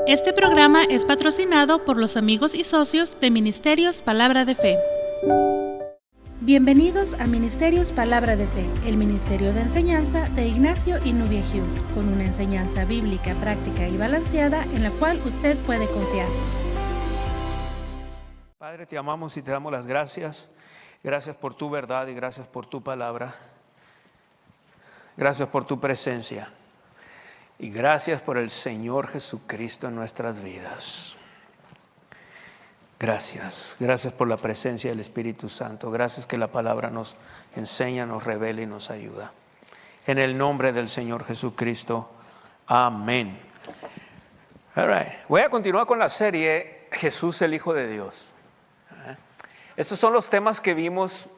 Este programa es patrocinado por los amigos y socios de Ministerios Palabra de Fe. Bienvenidos a Ministerios Palabra de Fe, el ministerio de enseñanza de Ignacio y Nubia Hughes, con una enseñanza bíblica, práctica y balanceada en la cual usted puede confiar. Padre, te amamos y te damos las gracias. Gracias por tu verdad y gracias por tu palabra. Gracias por tu presencia. Y gracias por el Señor Jesucristo en nuestras vidas. Gracias. Gracias por la presencia del Espíritu Santo. Gracias que la palabra nos enseña, nos revela y nos ayuda. En el nombre del Señor Jesucristo. Amén. All right. Voy a continuar con la serie Jesús el Hijo de Dios. Estos son los temas que vimos.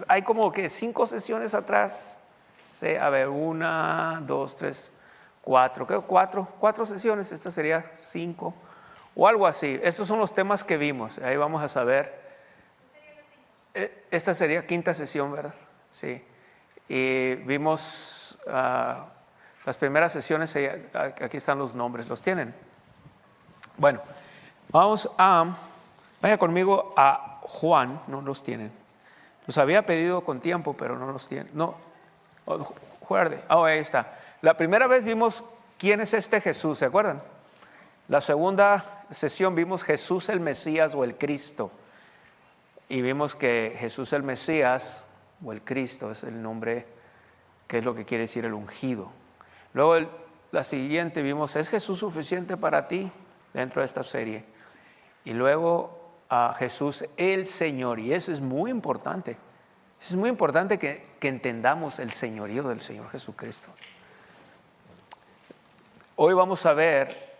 Hay como que 5 sesiones atrás. A ver, 1, 2, 3, 4. Creo 4 sesiones. Esta sería 5 o algo así. Estos son los temas que vimos. Ahí vamos a saber. Esta sería 5ª sesión, ¿verdad? Sí. Y vimos las primeras sesiones. Aquí están los nombres. ¿Los tienen? Bueno, vaya conmigo a Juan. No los tienen. Los había pedido con tiempo, pero no los tienen. No. Ahí está. La primera vez vimos quién es este Jesús, ¿se acuerdan? La segunda sesión vimos Jesús el Mesías o el Cristo. Y vimos que Jesús el Mesías o el Cristo es el nombre, que es lo que quiere decir el ungido. Luego la siguiente vimos, ¿es Jesús suficiente para ti? Dentro de esta serie. Y luego a Jesús el Señor. Y eso es muy importante. Es muy importante que entendamos el señorío del Señor Jesucristo. Hoy vamos a ver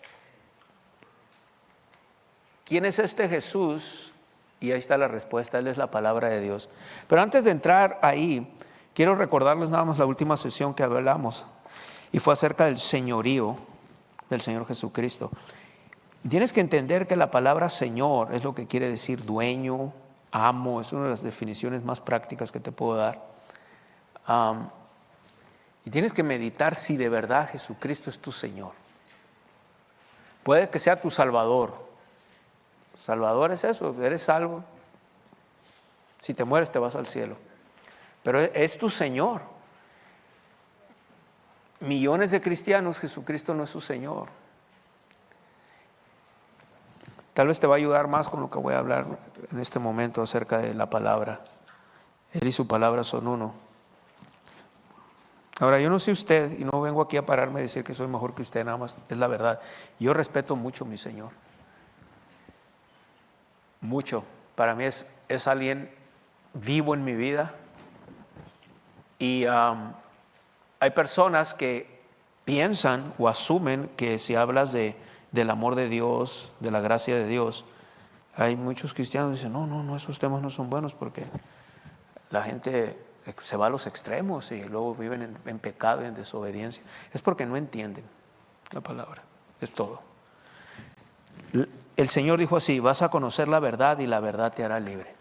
quién es este Jesús y ahí está la respuesta. Él es la palabra de Dios. Pero antes de entrar ahí, quiero recordarles nada más la última sesión que hablamos y fue acerca del señorío del Señor Jesucristo. Tienes que entender que la palabra Señor es lo que quiere decir dueño, amo. Es una de las definiciones más prácticas que te puedo dar. Y tienes que meditar si de verdad Jesucristo es tu Señor. Puede que sea tu Salvador. Salvador es eso, eres salvo. Si te mueres te vas al cielo. Pero es tu Señor. Millones de cristianos, Jesucristo no es su Señor. Tal vez te va a ayudar más con lo que voy a hablar en este momento acerca de la palabra. Él y su palabra son uno. Ahora, yo no sé usted, y no vengo aquí a pararme a decir que soy mejor que usted, nada más, es la verdad. Yo respeto mucho a mi Señor. Mucho. Para mí es alguien vivo en mi vida. Y hay personas que piensan o asumen que si hablas del amor de Dios, de la gracia de Dios, hay muchos cristianos que dicen, no, esos temas no son buenos porque la gente se va a los extremos y luego viven en pecado y en desobediencia. Es porque no entienden la palabra, es todo. El Señor dijo así, vas a conocer la verdad y la verdad te hará libre.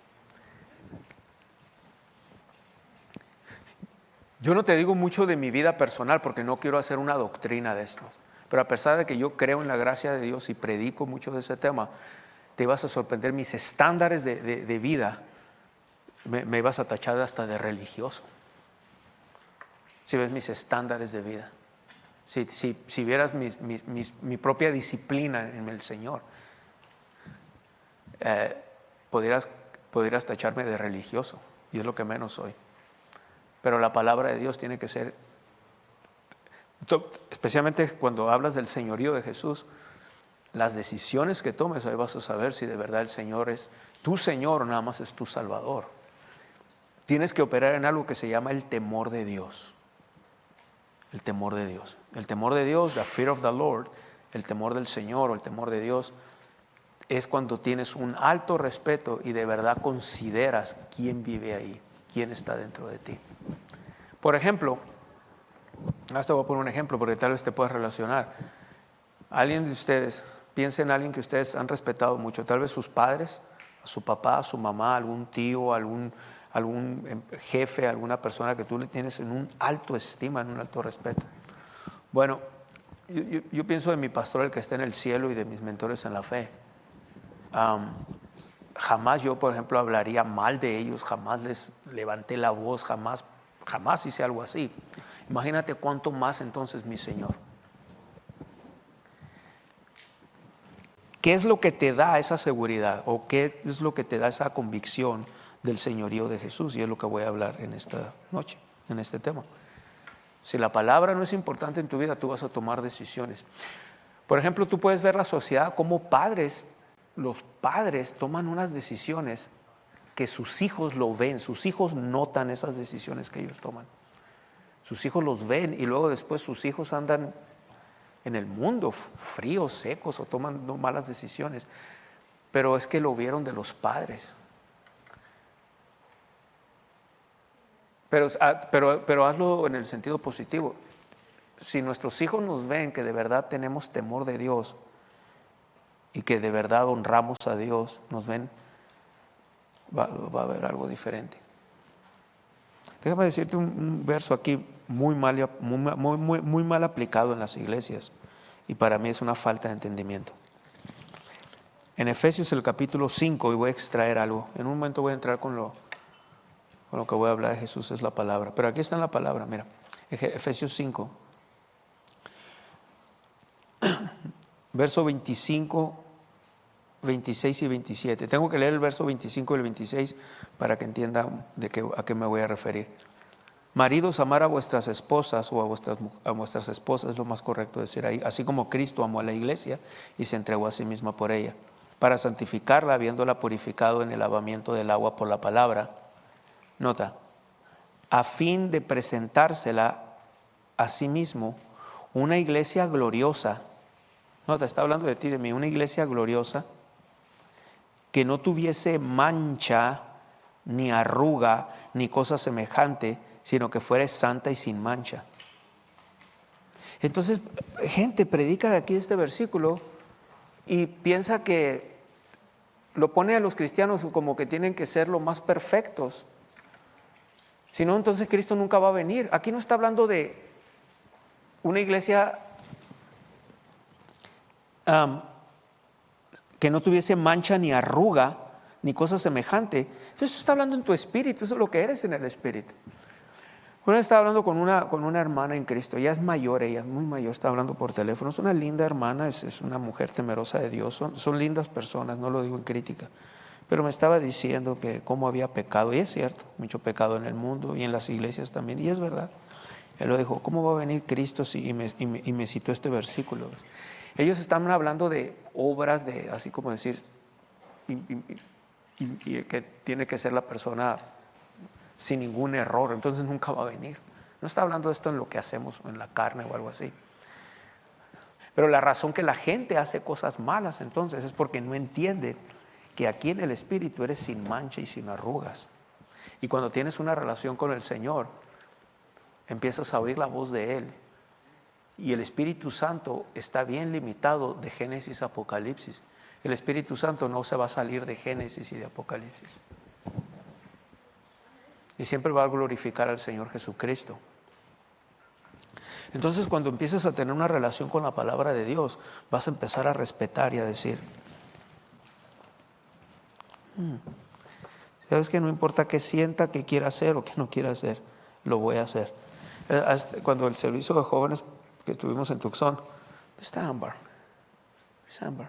Yo no te digo mucho de mi vida personal porque no quiero hacer una doctrina de esto. Pero a pesar de que yo creo en la gracia de Dios y predico mucho de ese tema, te vas a sorprender mis estándares de vida. Me vas a tachar hasta de religioso. Si ves mis estándares de vida. Si vieras mi propia disciplina en el Señor, podrías tacharme de religioso. Y es lo que menos soy. Pero la palabra de Dios tiene que ser, especialmente cuando hablas del señorío de Jesús, las decisiones que tomes, ahí vas a saber si de verdad el Señor es tu Señor o nada más es tu Salvador. Tienes que operar en algo que se llama el temor de Dios. El temor de Dios. El temor de Dios, the fear of the Lord, el temor del Señor o el temor de Dios, es cuando tienes un alto respeto y de verdad consideras quién vive ahí, quién está dentro de ti. Por ejemplo, hasta voy a poner un ejemplo porque tal vez te puedas relacionar. Alguien de ustedes, piensa en alguien que ustedes han respetado mucho, tal vez sus padres, a su papá, a su mamá, algún tío, algún jefe, alguna persona que tú le tienes en un alto estima, en un alto respeto. Bueno, Yo pienso en mi pastor, el que está en el cielo, y de mis mentores en la fe. Jamás yo, por ejemplo, hablaría mal de ellos, jamás les levanté la voz, jamás hice algo así. Imagínate cuánto más entonces mi Señor. ¿Qué es lo que te da esa seguridad? ¿O qué es lo que te da esa convicción del señorío de Jesús? Y es lo que voy a hablar en esta noche, en este tema. Si la palabra no es importante en tu vida, tú vas a tomar decisiones. Por ejemplo, tú puedes ver la sociedad como padres. Los padres toman unas decisiones que sus hijos lo ven. Sus hijos notan esas decisiones que ellos toman. Sus hijos los ven y luego después sus hijos andan en el mundo fríos, secos, o toman malas decisiones. Pero es que lo vieron de los padres. Pero hazlo en el sentido positivo. Si nuestros hijos nos ven que de verdad tenemos temor de Dios y que de verdad honramos a Dios, nos ven, va a haber algo diferente. Déjame decirte un verso aquí muy mal aplicado en las iglesias, y para mí es una falta de entendimiento. En Efesios el capítulo 5, y voy a extraer algo. En un momento voy a entrar con lo que voy a hablar de Jesús, es la palabra. Pero aquí está en la palabra, mira. Efesios 5, verso 25, 26 y 27. Tengo que leer el verso 25 y el 26 para que entiendan a qué me voy a referir. Maridos, amar a vuestras esposas, o a vuestras esposas, es lo más correcto decir ahí, así como Cristo amó a la iglesia y se entregó a sí misma por ella, para santificarla, habiéndola purificado en el lavamiento del agua por la palabra. Nota, a fin de presentársela a sí mismo una iglesia gloriosa. Nota, está hablando de ti, de mí, una iglesia gloriosa, que no tuviese mancha, ni arruga, ni cosa semejante, sino que fuera santa y sin mancha. Entonces, gente predica de aquí este versículo y piensa que lo pone a los cristianos como que tienen que ser lo más perfectos. Si no, entonces Cristo nunca va a venir. Aquí no está hablando de una iglesia que no tuviese mancha ni arruga ni cosa semejante. Eso está hablando en tu espíritu, eso es lo que eres en el espíritu. Una vez estaba hablando con una hermana en Cristo. Ella es mayor, ella es muy mayor, está hablando por teléfono. Es una linda hermana, es una mujer temerosa de Dios. Son lindas personas, no lo digo en crítica. Pero me estaba diciendo que cómo había pecado, y es cierto, mucho pecado en el mundo y en las iglesias también, y es verdad. Él lo dijo, ¿cómo va a venir Cristo? Y me citó este versículo. Ellos están hablando de obras, de así como decir, y que tiene que ser la persona sin ningún error, entonces nunca va a venir. No está hablando de esto en lo que hacemos en la carne o algo así. Pero la razón que la gente hace cosas malas entonces es porque no entiende que aquí en el espíritu eres sin mancha y sin arrugas. Y cuando tienes una relación con el Señor, empiezas a oír la voz de Él. Y el Espíritu Santo está bien limitado de Génesis a Apocalipsis. El Espíritu Santo no se va a salir de Génesis y de Apocalipsis. Y siempre va a glorificar al Señor Jesucristo. Entonces, cuando empieces a tener una relación con la palabra de Dios, vas a empezar a respetar y a decir, sabes que no importa qué sienta, qué quiera hacer o qué no quiera hacer, lo voy a hacer. Cuando el servicio de jóvenes que tuvimos en Tucson, ¿dónde está Amber? ¿Es Amber?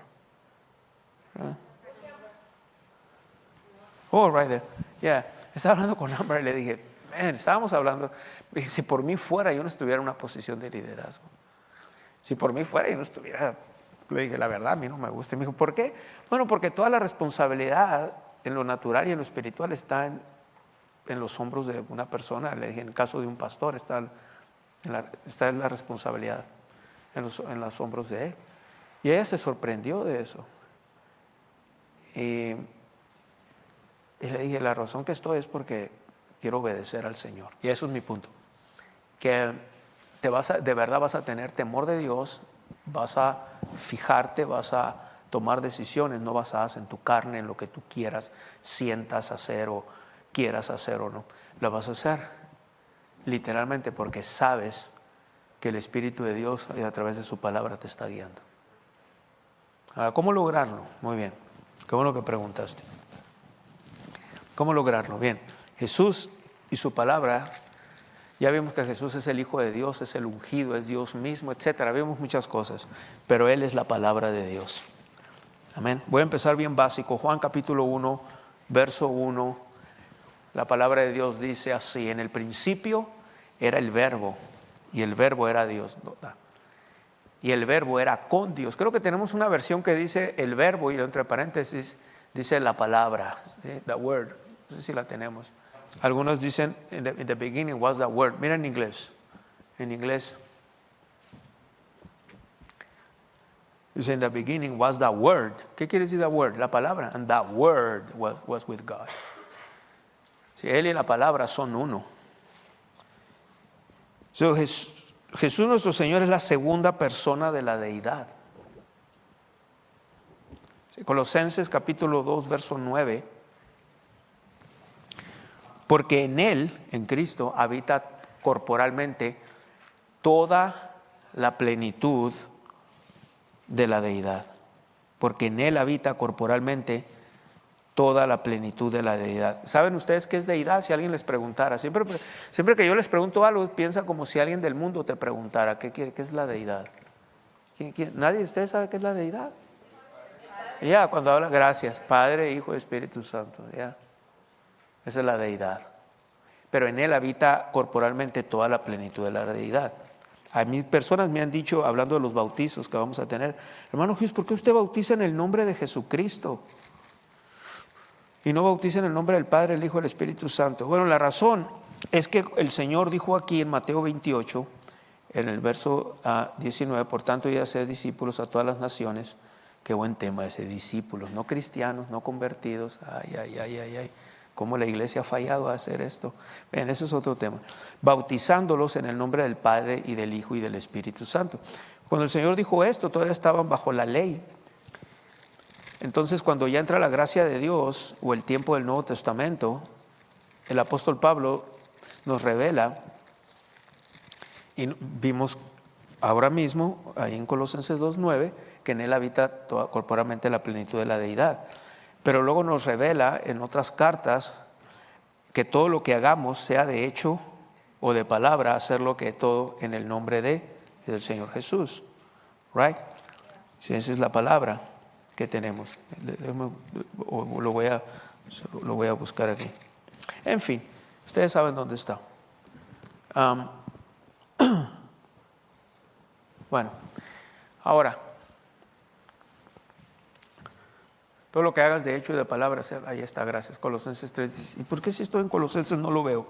Oh, right there. Yeah. Estaba hablando con Amber y le dije, estábamos hablando, si por mí fuera yo no estuviera en una posición de liderazgo. Si por mí fuera yo no estuviera, le dije, la verdad a mí no me gusta. Y me dijo, ¿por qué? Bueno, porque toda la responsabilidad en lo natural y en lo espiritual está en los hombros de una persona. Le dije, en el caso de un pastor está en la responsabilidad en los hombros de él. Y ella se sorprendió de eso. Y le dije, la razón que estoy es porque quiero obedecer al Señor. Y eso es mi punto. Que de verdad vas a tener temor de Dios, vas a fijarte, vas a tomar decisiones, no basadas en tu carne, en lo que tú quieras, sientas hacer o quieras hacer o no. Lo vas a hacer literalmente porque sabes que el Espíritu de Dios a través de su palabra te está guiando. Ahora, ¿cómo lograrlo? Muy bien, qué bueno que preguntaste. ¿Cómo lograrlo? Bien, Jesús y su palabra, ya vimos que Jesús es el Hijo de Dios, es el ungido, es Dios mismo, etcétera. Vimos muchas cosas, pero Él es la palabra de Dios. Amén. Voy a empezar bien básico. Juan capítulo 1, verso 1. La palabra de Dios dice así: en el principio era el verbo, y el verbo era Dios. Y el verbo era con Dios. Creo que tenemos una versión que dice el verbo, y entre paréntesis dice la palabra, ¿sí? The word. No sé si la tenemos. Algunos dicen in the beginning was the word. Mira en inglés. En inglés dice in the beginning was the word. ¿Qué quiere decir the word? La palabra. And the word was with God. Si Él y la palabra son uno. So, Jesús nuestro Señor es la segunda persona de la deidad. Colosenses capítulo 2, verso 9. Porque en Él, en Cristo, habita corporalmente toda la plenitud de la deidad. Porque en Él habita corporalmente toda la plenitud de la deidad. ¿Saben ustedes qué es deidad? Si alguien les preguntara, siempre que yo les pregunto algo, piensa como si alguien del mundo te preguntara, ¿qué es la deidad? ¿Nadie de ustedes sabe qué es la deidad? Ya, cuando habla, gracias, Padre, Hijo y Espíritu Santo, ya. Esa es la deidad. Pero en Él habita corporalmente toda la plenitud de la deidad. A mí personas me han dicho, hablando de los bautizos que vamos a tener, hermano Jesús, ¿por qué usted bautiza en el nombre de Jesucristo? Y no bautiza en el nombre del Padre, el Hijo y el Espíritu Santo. Bueno, la razón es que el Señor dijo aquí en Mateo 28, en el verso 19, por tanto, ya ser discípulos a todas las naciones. Qué buen tema ese, discípulos, no cristianos, no convertidos. Ay. Cómo la iglesia ha fallado a hacer esto. Bien, ese es otro tema. Bautizándolos en el nombre del Padre y del Hijo y del Espíritu Santo. Cuando el Señor dijo esto, todavía estaban bajo la ley. Entonces, cuando ya entra la gracia de Dios o el tiempo del Nuevo Testamento, el apóstol Pablo nos revela, y vimos ahora mismo, ahí en Colosenses 2:9, que en Él habita corporalmente la plenitud de la deidad. Pero luego nos revela en otras cartas que todo lo que hagamos, sea de hecho o de palabra, hacerlo que todo en el nombre del Señor Jesús. Right? Si esa es la palabra que tenemos. Lo voy a buscar aquí. En fin, ustedes saben dónde está. Bueno, ahora, todo lo que hagas de hecho y de palabra, ahí está, gracias. Colosenses 3. ¿Y por qué si estoy en Colosenses no lo veo?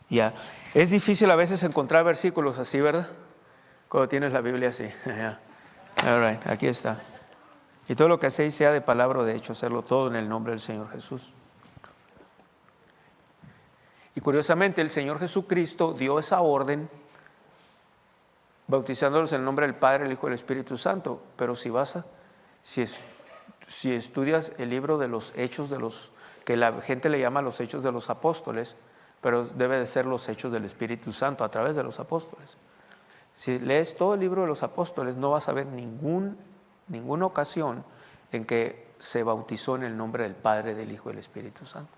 Ya, es difícil a veces encontrar versículos así, ¿verdad? Cuando tienes la Biblia así. All right, aquí está. Y todo lo que hacéis sea de palabra o de hecho, hacerlo todo en el nombre del Señor Jesús. Y curiosamente el Señor Jesucristo dio esa orden bautizándolos en el nombre del Padre, el Hijo y el Espíritu Santo. Pero si estudias el libro de los hechos que la gente le llama los hechos de los apóstoles, pero debe de ser los hechos del Espíritu Santo a través de los apóstoles. Si lees todo el libro de los apóstoles, no vas a ver ninguna ocasión en que se bautizó en el nombre del Padre, del Hijo y del Espíritu Santo.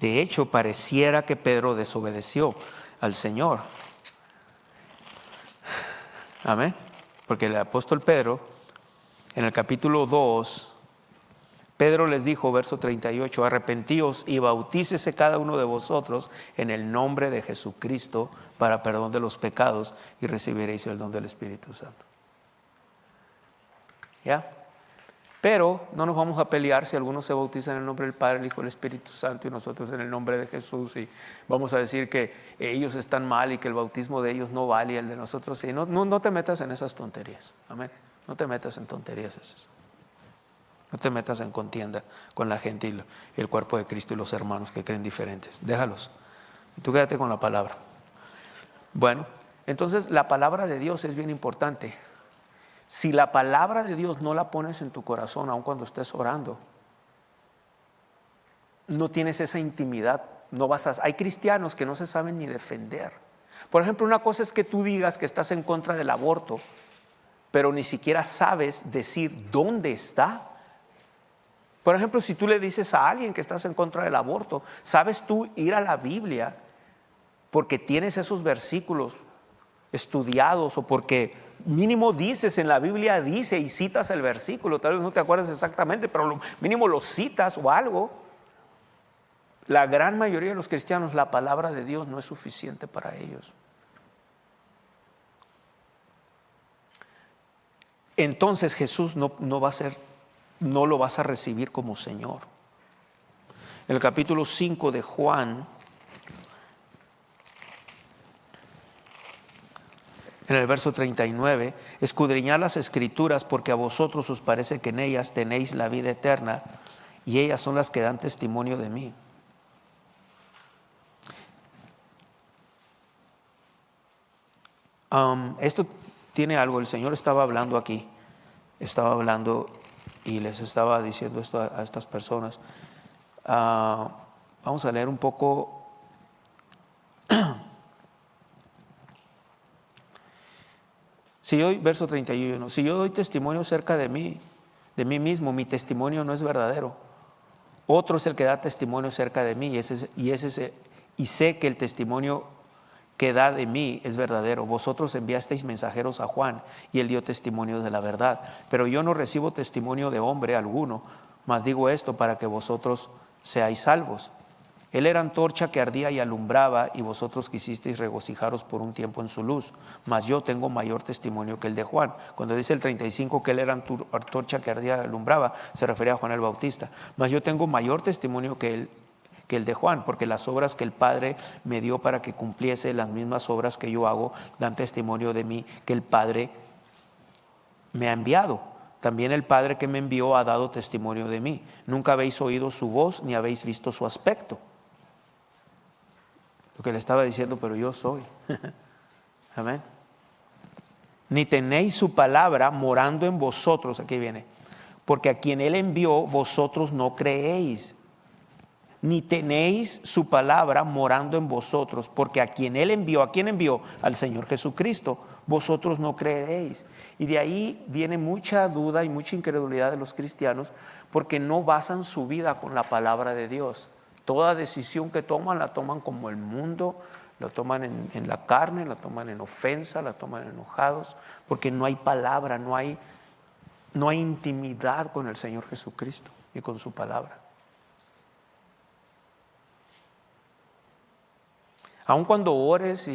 De hecho, pareciera que Pedro desobedeció al Señor. Amén. Porque el apóstol Pedro, en el capítulo 2, Pedro les dijo, verso 38, arrepentíos y bautícese cada uno de vosotros en el nombre de Jesucristo para perdón de los pecados y recibiréis el don del Espíritu Santo. ¿Ya? Pero no nos vamos a pelear si algunos se bautizan en el nombre del Padre, el Hijo y el Espíritu Santo y nosotros en el nombre de Jesús, y vamos a decir que ellos están mal y que el bautismo de ellos no vale y el de nosotros sí. No te metas en esas tonterías. Amén. No te metas en tonterías esas. No te metas en contienda con la gente y el cuerpo de Cristo y los hermanos que creen diferentes. Déjalos. Tú quédate con la palabra. Bueno, entonces la palabra de Dios es bien importante. Si la palabra de Dios no la pones en tu corazón, aun cuando estés orando, no tienes esa intimidad hay cristianos que no se saben ni defender. Por ejemplo, una cosa es que tú digas que estás en contra del aborto, pero ni siquiera sabes decir dónde está. Por ejemplo, si tú le dices a alguien que estás en contra del aborto, ¿sabes tú ir a la Biblia porque tienes esos versículos estudiados o porque mínimo dices en la Biblia, dice y citas el versículo? Tal vez no te acuerdas exactamente, pero lo mínimo lo citas o algo. La gran mayoría de los cristianos, la palabra de Dios no es suficiente para ellos. Entonces Jesús no lo vas a recibir como Señor. En el capítulo 5 de Juan, en el verso 39, escudriñad las Escrituras porque a vosotros os parece que en ellas tenéis la vida eterna y ellas son las que dan testimonio de mí. Esto tiene algo. El Señor estaba hablando aquí, y les estaba diciendo esto a estas personas. Vamos a leer un poco. Verso 31, si yo doy testimonio acerca de mí mismo, mi testimonio no es verdadero. Otro es el que da testimonio acerca de mí, y sé que el testimonio que da de mí es verdadero. Vosotros enviasteis mensajeros a Juan y él dio testimonio de la verdad, pero yo no recibo testimonio de hombre alguno, mas digo esto para que vosotros seáis salvos. Él era antorcha que ardía y alumbraba, y vosotros quisisteis regocijaros por un tiempo en su luz, mas yo tengo mayor testimonio que el de Juan. Cuando dice el 35 que él era antorcha que ardía y alumbraba, se refería a Juan el Bautista. Mas yo tengo mayor testimonio que el de Juan, porque las obras que el Padre me dio para que cumpliese, las mismas obras que yo hago, dan testimonio de mí, que el Padre me ha enviado. También el Padre que me envió ha dado testimonio de mí. Nunca habéis oído su voz, ni habéis visto su aspecto. Lo que le estaba diciendo, pero yo soy. Amén. Ni tenéis su palabra morando en vosotros. Aquí viene. Porque a quien él envió, vosotros no creéis. Ni tenéis su palabra morando en vosotros, porque a quien él envió, ¿a quién envió? Al Señor Jesucristo, vosotros no creeréis. Y de ahí viene mucha duda y mucha incredulidad de los cristianos, porque no basan su vida con la palabra de Dios. Toda decisión que toman, la toman como el mundo, la toman en la carne, la toman en ofensa, la toman enojados, porque no hay palabra, no hay intimidad con el Señor Jesucristo y con su palabra. Aun cuando ores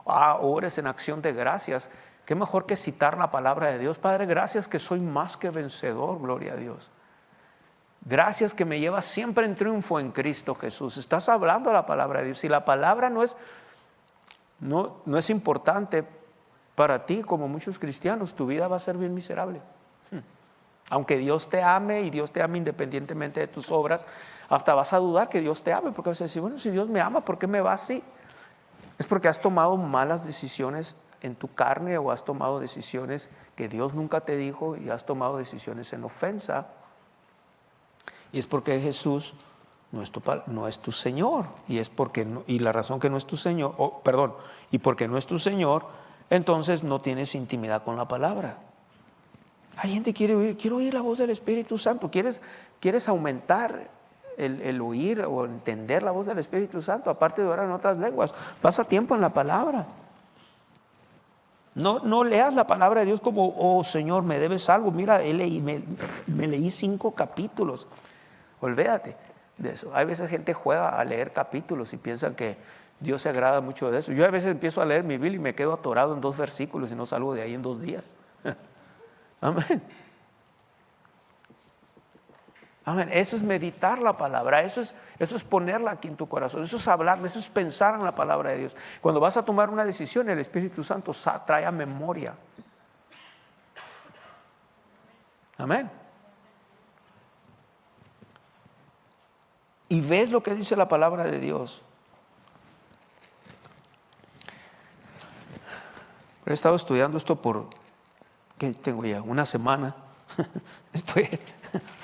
ores en acción de gracias, qué mejor que citar la palabra de Dios. Padre, gracias que soy más que vencedor, gloria a Dios. Gracias que me llevas siempre en triunfo en Cristo Jesús. Estás hablando la palabra de Dios. Si la palabra no es importante para ti, como muchos cristianos, tu vida va a ser bien miserable. Aunque Dios te ame y Dios te ame independientemente de tus obras, hasta vas a dudar que Dios te ame, porque vas a decir, bueno, si Dios me ama, ¿por qué me va así? Es porque has tomado malas decisiones en tu carne, o has tomado decisiones que Dios nunca te dijo, y has tomado decisiones en ofensa. Y es porque Jesús no es tu Señor, y la razón que no es tu Señor, y porque no es tu Señor, entonces no tienes intimidad con la palabra. Hay gente que quiere oír la voz del Espíritu Santo. ¿Quieres aumentar el oír o entender la voz del Espíritu Santo? Aparte de orar en otras lenguas, pasa tiempo en la palabra. No leas la palabra de Dios como, oh Señor, me debes algo. Mira, me leí 5 capítulos. Olvídate de eso. Hay veces gente juega a leer capítulos y piensan que Dios se agrada mucho de eso. Yo a veces empiezo a leer mi Biblia y me quedo atorado en 2 versículos y no salgo de ahí en 2 días. Amén. Amén. Eso es meditar la palabra, eso es ponerla aquí en tu corazón, eso es hablar, eso es pensar en la palabra de Dios. Cuando vas a tomar una decisión, el Espíritu Santo trae a memoria. Amén. Y ves lo que dice la palabra de Dios. He estado estudiando esto ¿qué tengo ya? Una semana.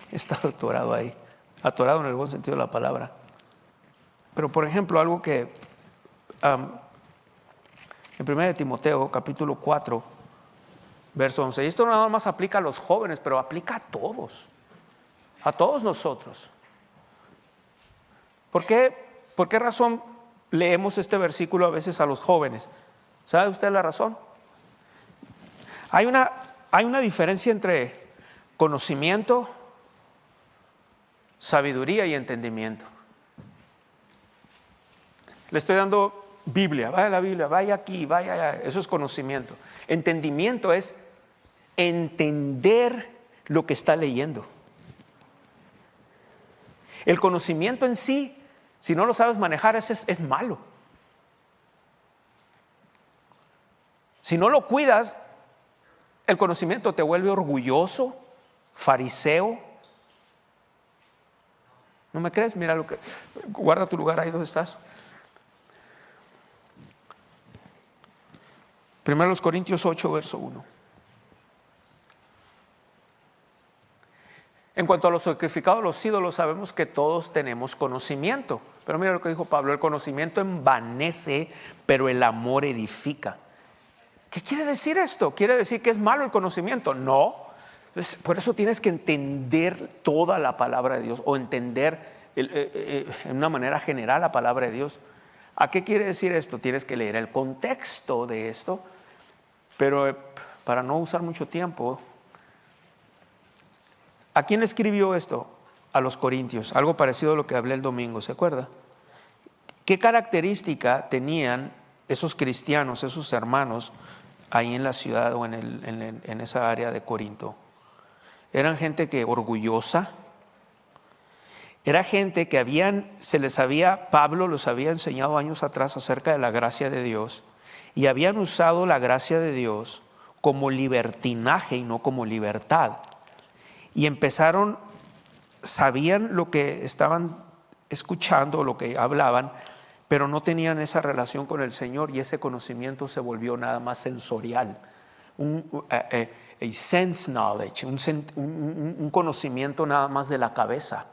He estado atorado ahí, atorado en el buen sentido de la palabra. Pero por ejemplo, algo que en 1 Timoteo capítulo 4, verso 11, y esto nada más aplica a los jóvenes, pero aplica a todos nosotros. ¿Por qué razón leemos este versículo a veces a los jóvenes? ¿Sabe usted la razón? Hay una diferencia entre conocimiento, sabiduría y entendimiento. Le estoy dando Biblia, vaya a la Biblia, vaya aquí, vaya allá. Eso es conocimiento. Entendimiento es entender lo que está leyendo. El conocimiento en sí, si no lo sabes manejar, es malo. Si no lo cuidas, el conocimiento te vuelve orgulloso, fariseo. ¿No me crees? Mira guarda tu lugar ahí donde estás. 1 Corintios 8, verso 1. En cuanto a los sacrificados, los ídolos, sabemos que todos tenemos conocimiento. Pero mira lo que dijo Pablo: el conocimiento envanece, pero el amor edifica. ¿Qué quiere decir esto? ¿Quiere decir que es malo el conocimiento? No. Por eso tienes que entender toda la palabra de Dios, o entender en una manera general la palabra de Dios. ¿A qué quiere decir esto? Tienes que leer el contexto de esto. Pero para no usar mucho tiempo, ¿a quién le escribió esto? A los corintios. Algo parecido a lo que hablé el domingo, ¿se acuerda? ¿Qué característica tenían esos cristianos, esos hermanos ahí en la ciudad o en esa área de Corinto? Eran gente orgullosa. Era gente que Pablo los había enseñado años atrás acerca de la gracia de Dios, y habían usado la gracia de Dios como libertinaje y no como libertad. Y sabían lo que estaban escuchando, lo que hablaban, pero no tenían esa relación con el Señor, y ese conocimiento se volvió nada más sensorial, a sense knowledge, un conocimiento nada más de la cabeza.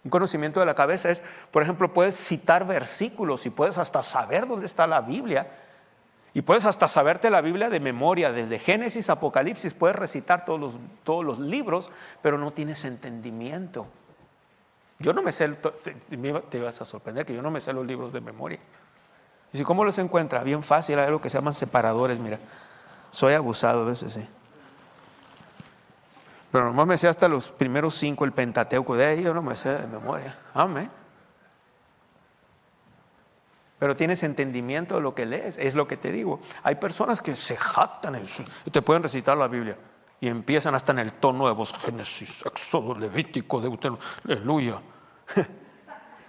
Un conocimiento de la cabeza es, por ejemplo, puedes citar versículos y puedes hasta saber dónde está la Biblia, y puedes hasta saberte la Biblia de memoria, desde Génesis a Apocalipsis, puedes recitar todos los libros, pero no tienes entendimiento. Yo no me sé, te ibas a sorprender que yo no me sé los libros de memoria. Y si, ¿cómo los encuentra? Bien fácil, hay algo que se llaman separadores. Mira, soy abusado a veces, sí. Pero nomás me sé hasta los primeros 5, el Pentateuco. De ahí yo no me sé de memoria. Amén. Pero tienes entendimiento de lo que lees. Es lo que te digo. Hay personas que se jactan, te pueden recitar la Biblia y empiezan hasta en el tono de voz: Génesis, Éxodo, Levítico, Deuteronomio, aleluya.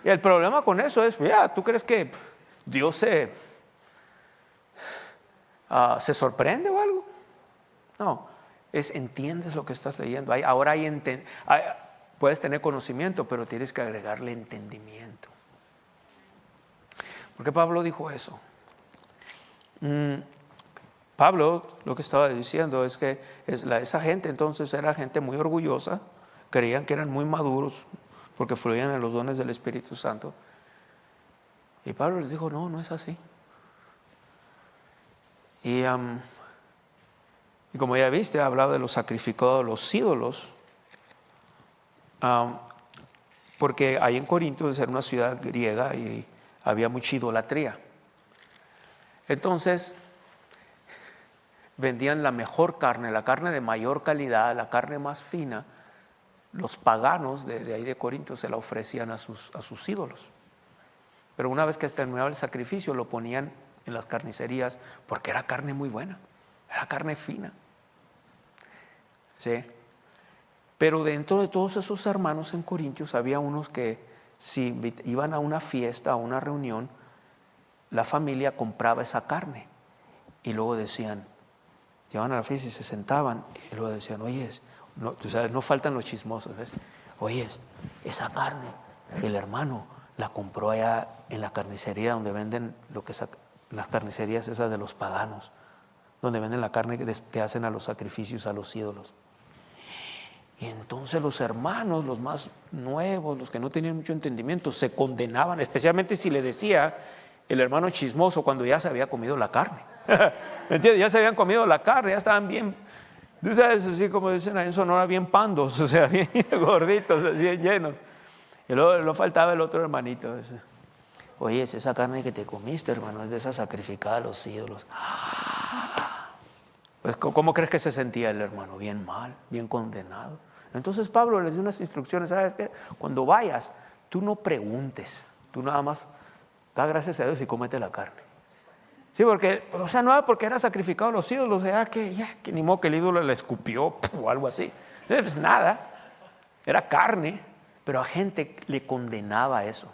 Y el problema con eso es, ¿tú crees que Dios se sorprende o algo? No, entiendes lo que estás leyendo. Ahora puedes tener conocimiento, pero tienes que agregarle entendimiento. ¿Por qué Pablo dijo eso? Pablo lo que estaba diciendo es que esa gente entonces era gente muy orgullosa, creían que eran muy maduros porque fluían en los dones del Espíritu Santo. Y Pablo les dijo: no es así. Y como ya viste, ha hablado de los sacrificados de los ídolos, porque ahí en Corinto era una ciudad griega y había mucha idolatría. Entonces vendían la mejor carne, la carne de mayor calidad, la carne más fina. Los paganos de ahí de Corinto se la ofrecían a sus ídolos. Pero una vez que terminaba el sacrificio, lo ponían en las carnicerías, porque era carne muy buena, era carne fina. ¿Sí? Pero dentro de todos esos hermanos en Corintios había unos que, si iban a una fiesta, a una reunión, la familia compraba esa carne y luego decían, llevaban a la fiesta y se sentaban y luego decían: oye, tú sabes, no faltan los chismosos, ¿ves? Oye, esa carne el hermano la compró allá en la carnicería donde venden las carnicerías esas de los paganos, donde venden la carne que hacen a los sacrificios a los ídolos. Y entonces los hermanos, los más nuevos, los que no tenían mucho entendimiento, se condenaban, especialmente si le decía el hermano chismoso cuando ya se había comido la carne. ¿Me entiendes? Ya se habían comido la carne, ya estaban bien, tú sabes, así como dicen ahí en Sonora, bien pandos, o sea, bien gorditos, bien llenos. Y luego faltaba el otro hermanito. Oye, es esa carne que te comiste, hermano, es de esa sacrificada a los ídolos. Pues, ¿cómo crees que se sentía el hermano? Bien mal, bien condenado. Entonces Pablo les dio unas instrucciones. ¿Sabes qué? Cuando vayas, tú no preguntes, tú nada más da gracias a Dios y cómete la carne. Sí, porque, o sea, no era porque era sacrificado a los ídolos, era que ni modo que el ídolo le escupió o algo así. Pues nada, era carne, pero a gente le condenaba eso.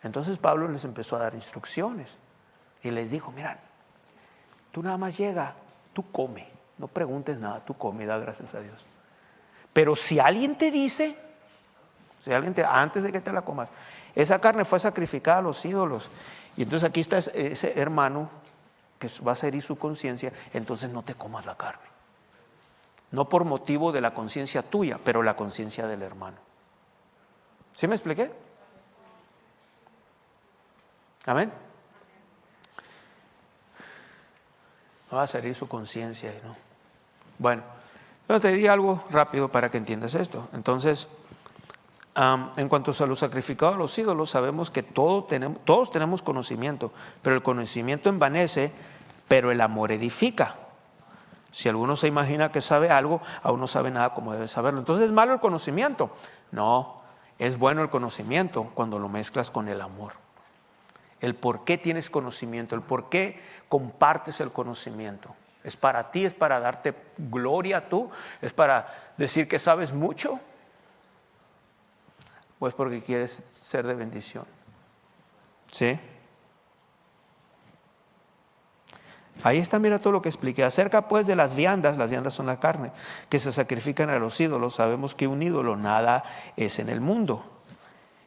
Entonces Pablo les empezó a dar instrucciones y les dijo: mira, tú nada más llega, tú come, no preguntes nada, tú come y da gracias a Dios. Pero si alguien te dice, antes de que te la comas, esa carne fue sacrificada a los ídolos, y entonces aquí está ese hermano que va a herir su conciencia, entonces no te comas la carne. No por motivo de la conciencia tuya, pero la conciencia del hermano. ¿Sí me expliqué? Amén. No vas a herir su conciencia, ¿no? Bueno, yo te di algo rápido para que entiendas esto. Entonces, en cuanto a lo sacrificado a los ídolos, sabemos que todos tenemos conocimiento, pero el conocimiento envanece, pero el amor edifica. Si alguno se imagina que sabe algo, aún no sabe nada como debe saberlo. Entonces, ¿es malo el conocimiento? No, es bueno el conocimiento cuando lo mezclas con el amor. El por qué tienes conocimiento, el por qué compartes el conocimiento. ¿Es para ti? ¿Es para darte gloria tú? ¿Es para decir que sabes mucho? ¿O es porque quieres ser de bendición? ¿Sí? Ahí está, mira todo lo que expliqué. Acerca pues de las viandas son la carne, que se sacrifican a los ídolos. Sabemos que un ídolo nada es en el mundo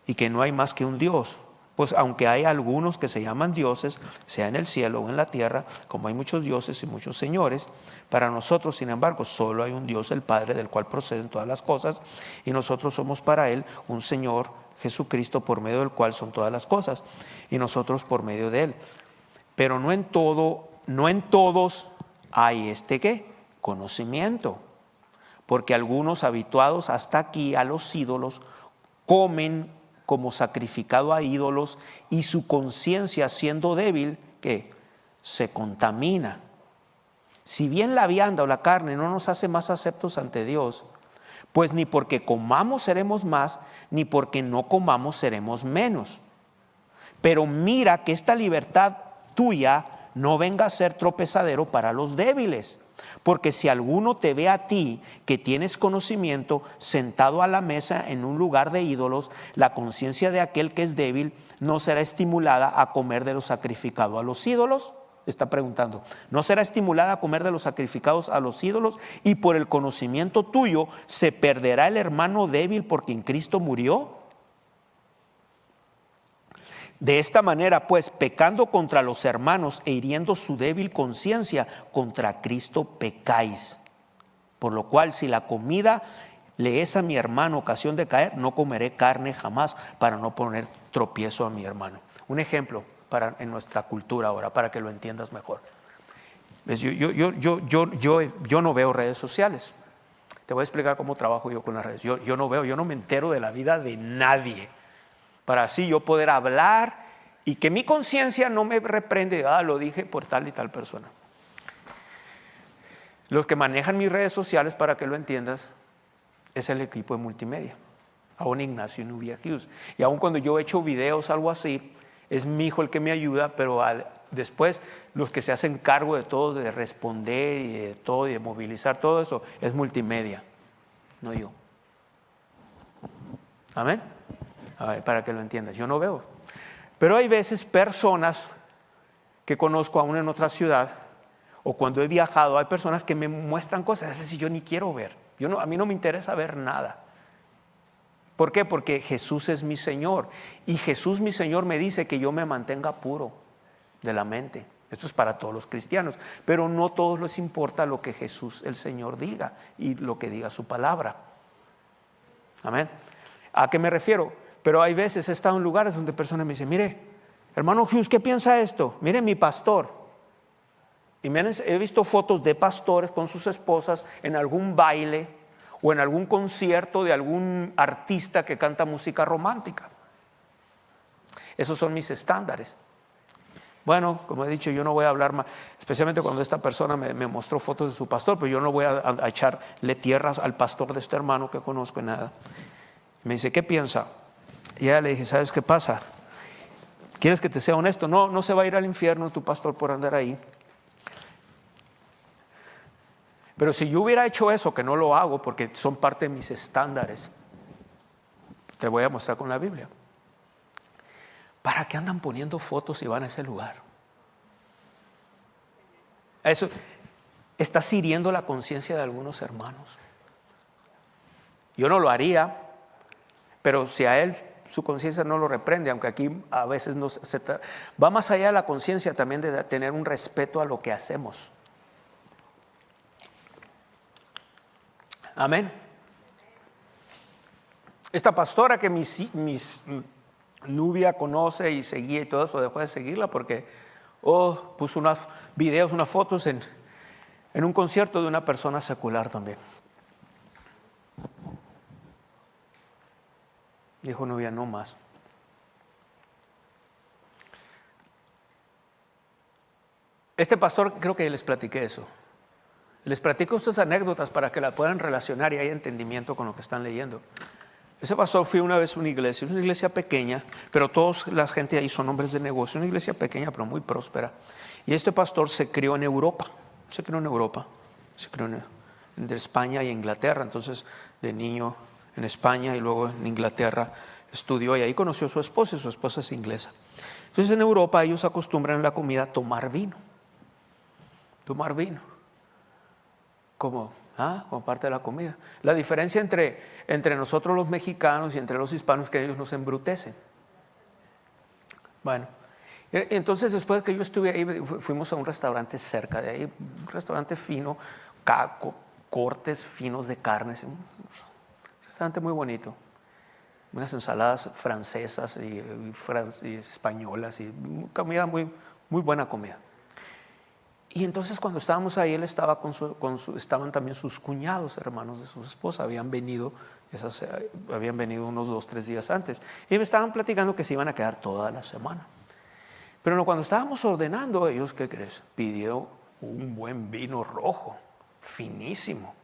y que no hay más que un Dios. Pues aunque hay algunos que se llaman dioses, sea en el cielo o en la tierra, como hay muchos dioses y muchos señores, para nosotros, sin embargo, solo hay un Dios, el Padre, del cual proceden todas las cosas, y nosotros somos para Él un Señor, Jesucristo, por medio del cual son todas las cosas, y nosotros por medio de Él. Pero no en todos hay ¿qué? Conocimiento, porque algunos habituados hasta aquí a los ídolos comen como sacrificado a ídolos, y su conciencia, siendo débil, ¿qué? Se contamina. Si bien la vianda o la carne no nos hace más aceptos ante Dios, pues ni porque comamos seremos más, ni porque no comamos seremos menos. Pero mira que esta libertad tuya no venga a ser tropezadero para los débiles. Porque si alguno te ve a ti, que tienes conocimiento, sentado a la mesa en un lugar de ídolos, la conciencia de aquel que es débil no será estimulada a comer de lo sacrificado a los ídolos. Está preguntando, ¿no será estimulada a comer de los sacrificados a los ídolos? Y por el conocimiento tuyo se perderá el hermano débil porque en Cristo murió. De esta manera, pues, pecando contra los hermanos e hiriendo su débil conciencia, contra Cristo pecáis. Por lo cual, si la comida le es a mi hermano ocasión de caer, no comeré carne jamás, para no poner tropiezo a mi hermano. Un ejemplo en nuestra cultura ahora, para que lo entiendas mejor. Yo no veo redes sociales. Te voy a explicar cómo trabajo yo con las redes. Yo no me entero de la vida de nadie, para así yo poder hablar y que mi conciencia no me reprende. Lo dije por tal y tal persona. Los que manejan mis redes sociales, para que lo entiendas, es el equipo de multimedia. Aún Ignacio y Nubia Hughes. Y aún cuando yo he hecho videos, algo así, es mi hijo el que me ayuda, pero después los que se hacen cargo de todo, de responder y de todo, y de movilizar todo eso, es multimedia, no yo. Amén. A ver, para que lo entiendas, yo no veo. Pero hay veces personas que conozco aún en otra ciudad, o cuando he viajado, hay personas que me muestran cosas, es decir, yo ni quiero ver. A mí no me interesa ver nada. ¿Por qué? Porque Jesús es mi Señor. Y Jesús mi Señor me dice que yo me mantenga puro de la mente. Esto es para todos los cristianos, pero no a todos les importa lo que Jesús, el Señor, diga y lo que diga su palabra. Amén. ¿A qué me refiero? Pero hay veces he estado en lugares donde personas me dicen, mire, hermano Hughes, ¿qué piensa esto? Mire, mi pastor. Y he visto fotos de pastores con sus esposas en algún baile o en algún concierto de algún artista que canta música romántica. Esos son mis estándares. Bueno, como he dicho, yo no voy a hablar más, especialmente cuando esta persona me mostró fotos de su pastor, pero yo no voy a echarle tierras al pastor de este hermano que conozco en nada. Me dice, ¿qué piensa? Y ya le dije, ¿sabes qué pasa? ¿Quieres que te sea honesto? No se va a ir al infierno tu pastor por andar ahí. Pero si yo hubiera hecho eso, que no lo hago porque son parte de mis estándares, te voy a mostrar con la Biblia. ¿Para qué andan poniendo fotos si van a ese lugar? Eso está hiriendo la conciencia de algunos hermanos. Yo no lo haría, pero si a él su conciencia no lo reprende, aunque aquí a veces va más allá de la conciencia también de tener un respeto a lo que hacemos. Amén. Esta pastora que mis Nubia conoce y seguía y todo eso, dejó de seguirla porque puso unos videos, unas fotos en un concierto de una persona secular también. Dijo Nubia, no más. Este pastor, creo que les platiqué eso. Les platico estas anécdotas para que la puedan relacionar y haya entendimiento con lo que están leyendo. Ese pastor fue una vez a una iglesia pequeña, pero toda la gente ahí son hombres de negocio, una iglesia pequeña pero muy próspera. Y este pastor se crió en Europa, se crió entre España y Inglaterra. Entonces de niño en España y luego en Inglaterra estudió y ahí conoció a su esposa y su esposa es inglesa. Entonces en Europa ellos acostumbran en la comida a tomar vino. Como parte de la comida. La diferencia entre nosotros los mexicanos y entre los hispanos es que ellos nos embrutecen. Bueno, entonces después que yo estuve ahí, fuimos a un restaurante cerca de ahí, un restaurante fino, cortes finos de carnes, un restaurante muy bonito, unas ensaladas francesas y españolas y comida muy, muy buena comida. Y entonces cuando estábamos ahí, él estaba estaban también sus cuñados, hermanos de su esposa, habían venido unos 2-3 días antes. Y me estaban platicando que se iban a quedar toda la semana. Pero cuando estábamos ordenando, ellos, ¿qué crees? Pidió un buen vino rojo, finísimo.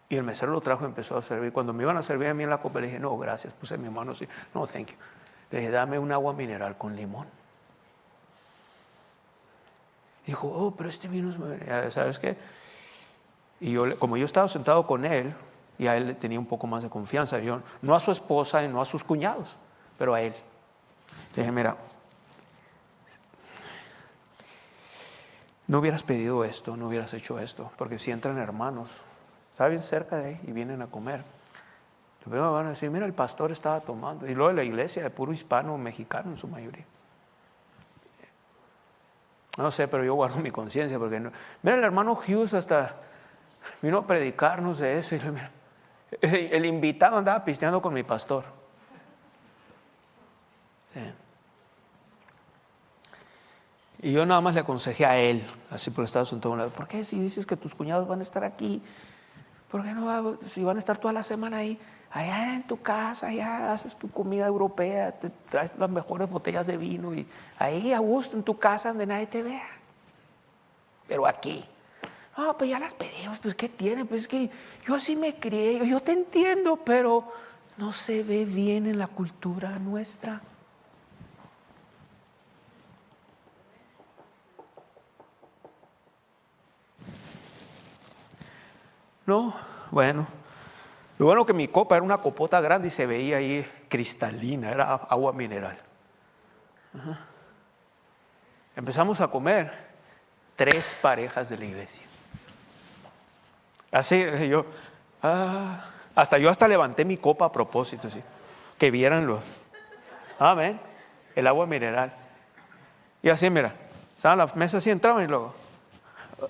Y el mesero lo trajo y empezó a servir. Cuando me iban a servir a mí en la copa, le dije, no, gracias, puse mi mano así, no, thank you. Le dije, dame un agua mineral con limón. Dijo, pero este vino es, ¿sabes qué? Y como yo estaba sentado con él, y a él le tenía un poco más de confianza, yo, no a su esposa y no a sus cuñados, pero a él. Le dije, mira, no hubieras pedido esto, no hubieras hecho esto, porque si entran hermanos, está bien cerca de ahí y vienen a comer, lo primero van a decir, mira, el pastor estaba tomando, y luego la iglesia de puro hispano, mexicano en su mayoría. No sé, pero yo guardo mi conciencia porque no. Mira, el hermano Hughes hasta vino a predicarnos de eso. Y mira, el invitado andaba pisteando con mi pastor. Sí. Y yo nada más le aconsejé a él, así por estar sentado a un lado. ¿Por qué si dices que tus cuñados van a estar aquí? ¿Por qué no? Si van a estar toda la semana ahí, allá en tu casa, allá haces tu comida europea, te traes las mejores botellas de vino y ahí a gusto en tu casa donde nadie te vea. Pero aquí, no, pues ya las pedimos, pues ¿qué tiene? Pues es que yo así me crié, yo te entiendo, pero no se ve bien en la cultura nuestra. No, bueno. Lo bueno que mi copa era una copota grande y se veía ahí cristalina, era agua mineral. Empezamos a comer 3 parejas de la iglesia. Así yo, hasta levanté mi copa a propósito, así, que vieran amén, el agua mineral. Y así, mira, estaban las mesas así, entraban y luego,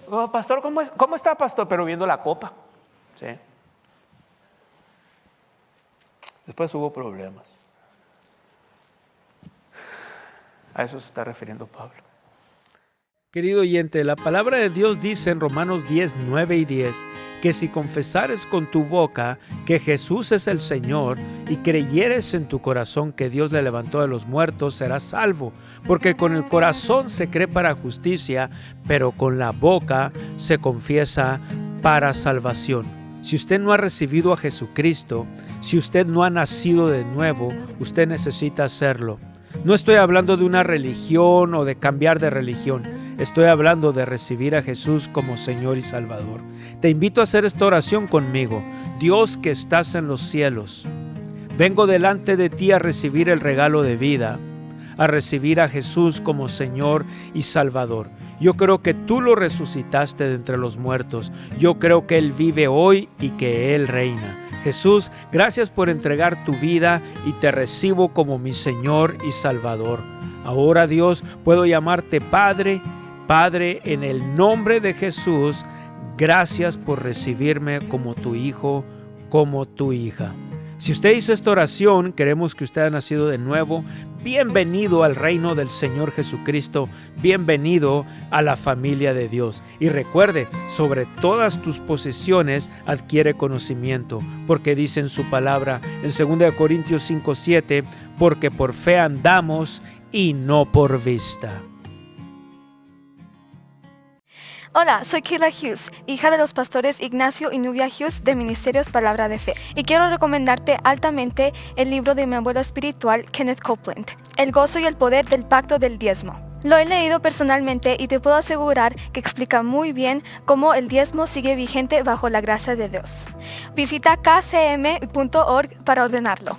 oh, pastor, ¿cómo está, pastor? Pero viendo la copa. ¿Sí? Después hubo problemas. A eso se está refiriendo Pablo. Querido oyente, la palabra de Dios dice en Romanos 10, 9 y 10 que si confesares con tu boca que Jesús es el Señor y creyeres en tu corazón que Dios le levantó de los muertos, serás salvo. Porque con el corazón se cree para justicia, pero con la boca se confiesa para salvación. Si usted no ha recibido a Jesucristo, si usted no ha nacido de nuevo, usted necesita hacerlo. No estoy hablando de una religión o de cambiar de religión. Estoy hablando de recibir a Jesús como Señor y Salvador. Te invito a hacer esta oración conmigo. Dios que estás en los cielos, vengo delante de ti a recibir el regalo de vida, a recibir a Jesús como Señor y Salvador. Yo creo que tú lo resucitaste de entre los muertos. Yo creo que Él vive hoy y que Él reina. Jesús, gracias por entregar tu vida y te recibo como mi Señor y Salvador. Ahora, Dios, puedo llamarte Padre. Padre, en el nombre de Jesús, gracias por recibirme como tu hijo, como tu hija. Si usted hizo esta oración, queremos que usted haya nacido de nuevo. Bienvenido al reino del Señor Jesucristo. Bienvenido a la familia de Dios. Y recuerde, sobre todas tus posesiones adquiere conocimiento, porque dice en su palabra en 2 Corintios 5:7, porque por fe andamos y no por vista. Hola, soy Kayla Hughes, hija de los pastores Ignacio y Nubia Hughes de Ministerios Palabra de Fe, y quiero recomendarte altamente el libro de mi abuelo espiritual, Kenneth Copeland, El gozo y el poder del pacto del diezmo. Lo he leído personalmente y te puedo asegurar que explica muy bien cómo el diezmo sigue vigente bajo la gracia de Dios. Visita kcm.org para ordenarlo.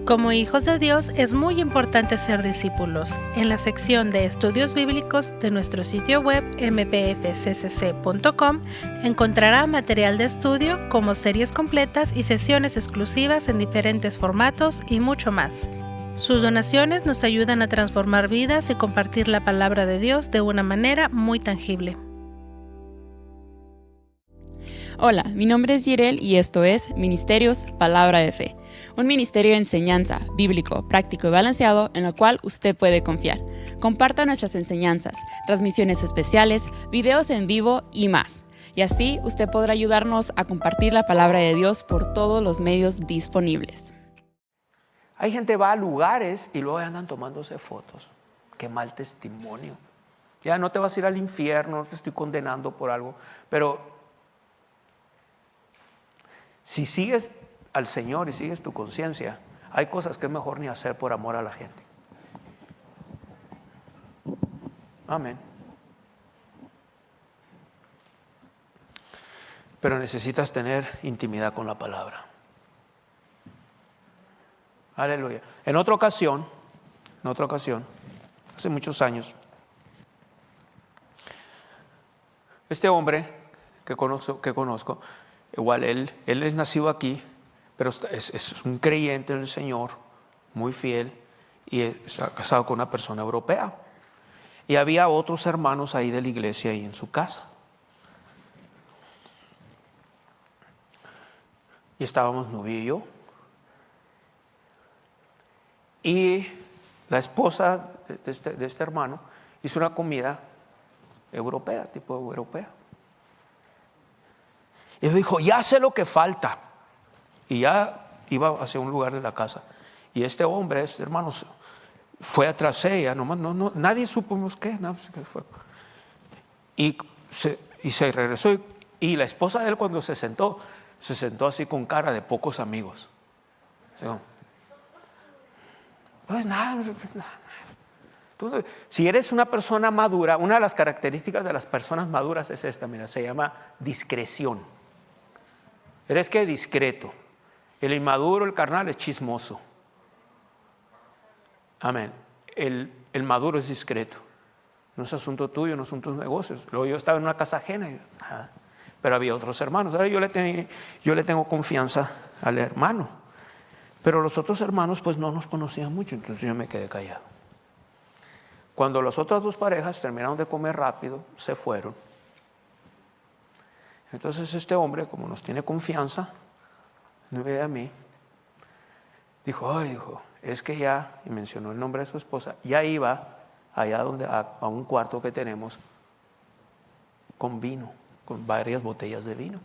Como hijos de Dios es muy importante ser discípulos. En la sección de estudios bíblicos de nuestro sitio web mpfccc.com encontrará material de estudio como series completas y sesiones exclusivas en diferentes formatos y mucho más. Sus donaciones nos ayudan a transformar vidas y compartir la palabra de Dios de una manera muy tangible. Hola, mi nombre es Jirel y esto es Ministerios Palabra de Fe, un ministerio de enseñanza bíblico, práctico y balanceado en el cual usted puede confiar. Comparta nuestras enseñanzas, transmisiones especiales, videos en vivo y más. Y así usted podrá ayudarnos a compartir la palabra de Dios por todos los medios disponibles. Hay gente que va a lugares y luego andan tomándose fotos. Qué mal testimonio. Ya no te vas a ir al infierno, no te estoy condenando por algo, pero si sigues al Señor y sigues tu conciencia, hay cosas que es mejor ni hacer por amor a la gente. Amén. Pero necesitas tener intimidad con la palabra. Aleluya. En otra ocasión, hace muchos años, este hombre que conozco, igual él es nacido aquí, pero es un creyente en el Señor, muy fiel, y está casado con una persona europea. Y había otros hermanos ahí de la iglesia ahí en su casa. Y estábamos Nubia y yo. Y la esposa de este hermano hizo una comida europea, tipo europea. Y él dijo, ya sé lo que falta. Y ya iba hacia un lugar de la casa. Y este hombre, este hermano, fue atrás de ella. Nadie supimos qué. Fue. Y se regresó. Y la esposa de él, cuando se sentó así con cara de pocos amigos. Pues nada. Si eres una persona madura, una de las características de las personas maduras es esta, mira, se llama discreción. Eres que discreto. El inmaduro, el carnal, es chismoso. Amén. El maduro es discreto. No es asunto tuyo, no son tus negocios. Luego yo estaba en una casa ajena, pero había otros hermanos. Ahora yo le tengo confianza al hermano. Pero los otros hermanos pues no nos conocían mucho, entonces yo me quedé callado. Cuando las otras dos parejas terminaron de comer rápido, se fueron. Entonces este hombre, como nos tiene confianza, no ve a mí, dijo, es que ya, y mencionó el nombre de su esposa, ya iba allá a un cuarto que tenemos con vino, con varias botellas de vino.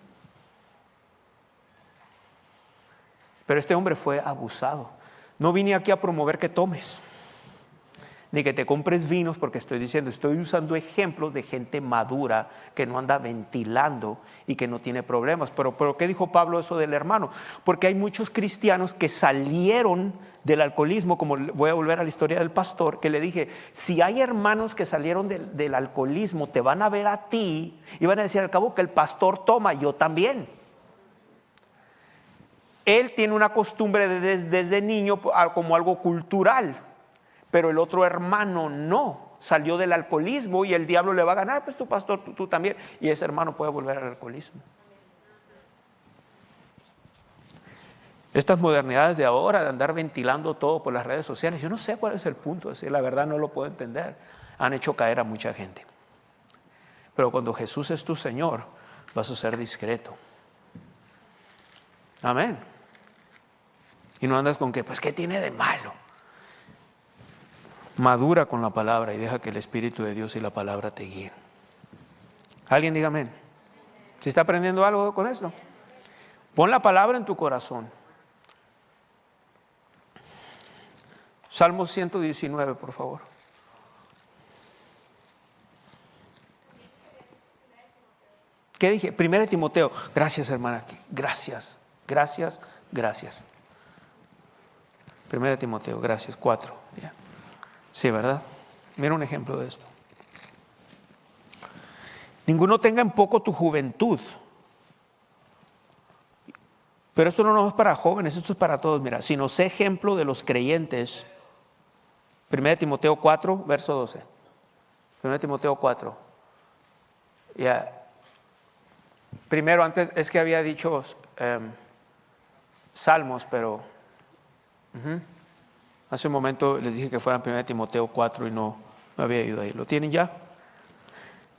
Pero este hombre fue abusado. No vine aquí a promover que tomes, ni que te compres vinos, porque estoy usando ejemplos de gente madura que no anda ventilando y que no tiene problemas. Pero ¿qué dijo Pablo eso del hermano? Porque hay muchos cristianos que salieron del alcoholismo, como voy a volver a la historia del pastor, que le dije, si hay hermanos que salieron del alcoholismo, te van a ver a ti y van a decir al cabo que el pastor toma, yo también. Él tiene una costumbre desde niño como algo cultural, pero el otro hermano no, salió del alcoholismo y el diablo le va a ganar, pues tu pastor, tú también, y ese hermano puede volver al alcoholismo. Estas modernidades de ahora, de andar ventilando todo por las redes sociales, yo no sé cuál es el punto, es decir, la verdad no lo puedo entender, han hecho caer a mucha gente. Pero cuando Jesús es tu Señor, vas a ser discreto. Amén. Y no andas con que, pues, ¿qué tiene de malo? Madura con la palabra y deja que el Espíritu de Dios y la palabra te guíen. ¿Alguien diga amén? ¿Se está aprendiendo algo con esto? Pon la palabra en tu corazón. Salmo 119, por favor. ¿Qué dije? 1 Timoteo. Gracias, hermana. Gracias. 1 Timoteo, gracias. 4. Ya. Sí, ¿verdad? Mira un ejemplo de esto. Ninguno tenga en poco tu juventud. Pero esto no es para jóvenes, esto es para todos. Mira, sino sé ejemplo de los creyentes. 1 Timoteo 4, verso 12. 1 Timoteo 4. Ya. Primero, antes es que había dicho Salmos, pero hace un momento les dije que fueran 1 Timoteo 4 y no había ido ahí. ¿Lo tienen ya?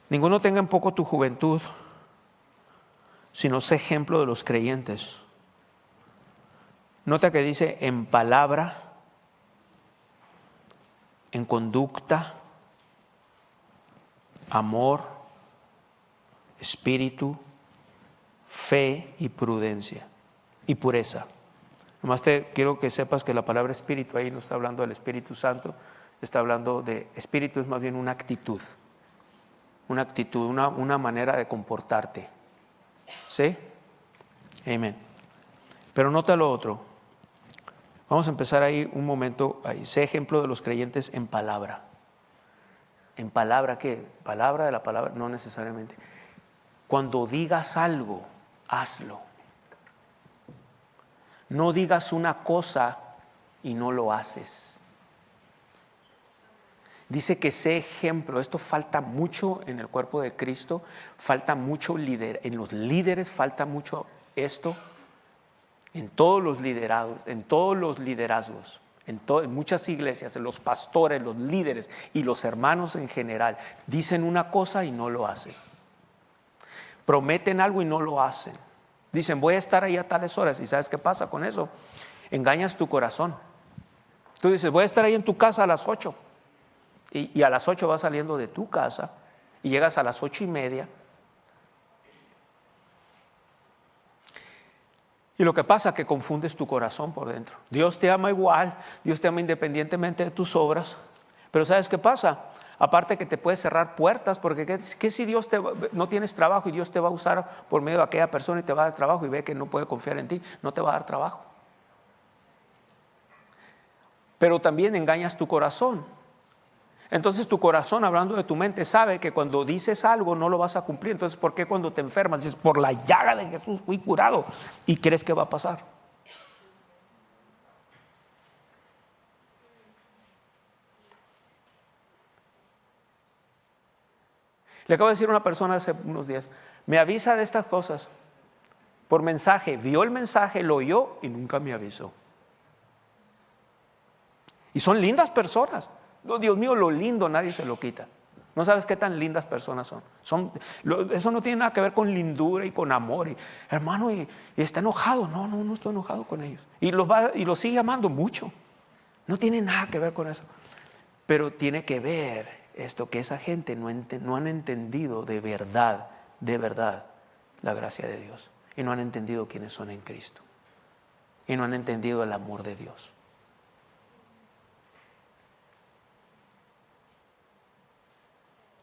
Ninguno tenga en poco tu juventud, sino sé ejemplo de los creyentes. Nota que dice en palabra, en conducta, amor, espíritu, fe y prudencia y pureza. Nomás quiero que sepas que la palabra espíritu ahí no está hablando del Espíritu Santo, está hablando de espíritu, es más bien una actitud, una manera de comportarte. ¿Sí? Amén. Pero nota lo otro. Vamos a empezar ahí un momento. Ahí. Sé ejemplo de los creyentes en palabra. ¿En palabra qué? ¿Palabra de la palabra? No necesariamente. Cuando digas algo, hazlo. No digas una cosa y no lo haces. Dice que sé ejemplo. Esto falta mucho en el cuerpo de Cristo. Falta mucho en los líderes, falta mucho esto. En todos los liderados, en todos los liderazgos, en muchas iglesias, en los pastores, los líderes y los hermanos en general, dicen una cosa y no lo hacen. Prometen algo y no lo hacen. Dicen, voy a estar ahí a tales horas. ¿Y sabes qué pasa con eso? Engañas tu corazón. Tú dices, voy a estar ahí en tu casa a las 8. Y a las 8 vas saliendo de tu casa y llegas a las 8:30. Y lo que pasa es que confundes tu corazón por dentro. Dios te ama igual, Dios te ama independientemente de tus obras. Pero ¿sabes qué pasa? Aparte que te puede cerrar puertas, porque ¿qué si Dios no tienes trabajo y Dios te va a usar por medio de aquella persona y te va a dar trabajo y ve que no puede confiar en ti? No te va a dar trabajo. Pero también engañas tu corazón. Entonces tu corazón, hablando de tu mente, sabe que cuando dices algo no lo vas a cumplir. Entonces, ¿por qué cuando te enfermas dices, por la llaga de Jesús fui curado? ¿Y crees que va a pasar? Le acabo de decir a una persona hace unos días, me avisa de estas cosas por mensaje. Vio el mensaje, lo oyó y nunca me avisó. Y son lindas personas. Oh, Dios mío, lo lindo nadie se lo quita. No sabes qué tan lindas personas son. Eso no tiene nada que ver con lindura y con amor. Hermano, y está enojado. No estoy enojado con ellos. Y los sigue amando mucho. No tiene nada que ver con eso. Pero tiene que ver esto, que esa gente no han entendido de verdad la gracia de Dios. Y no han entendido quiénes son en Cristo. Y no han entendido el amor de Dios.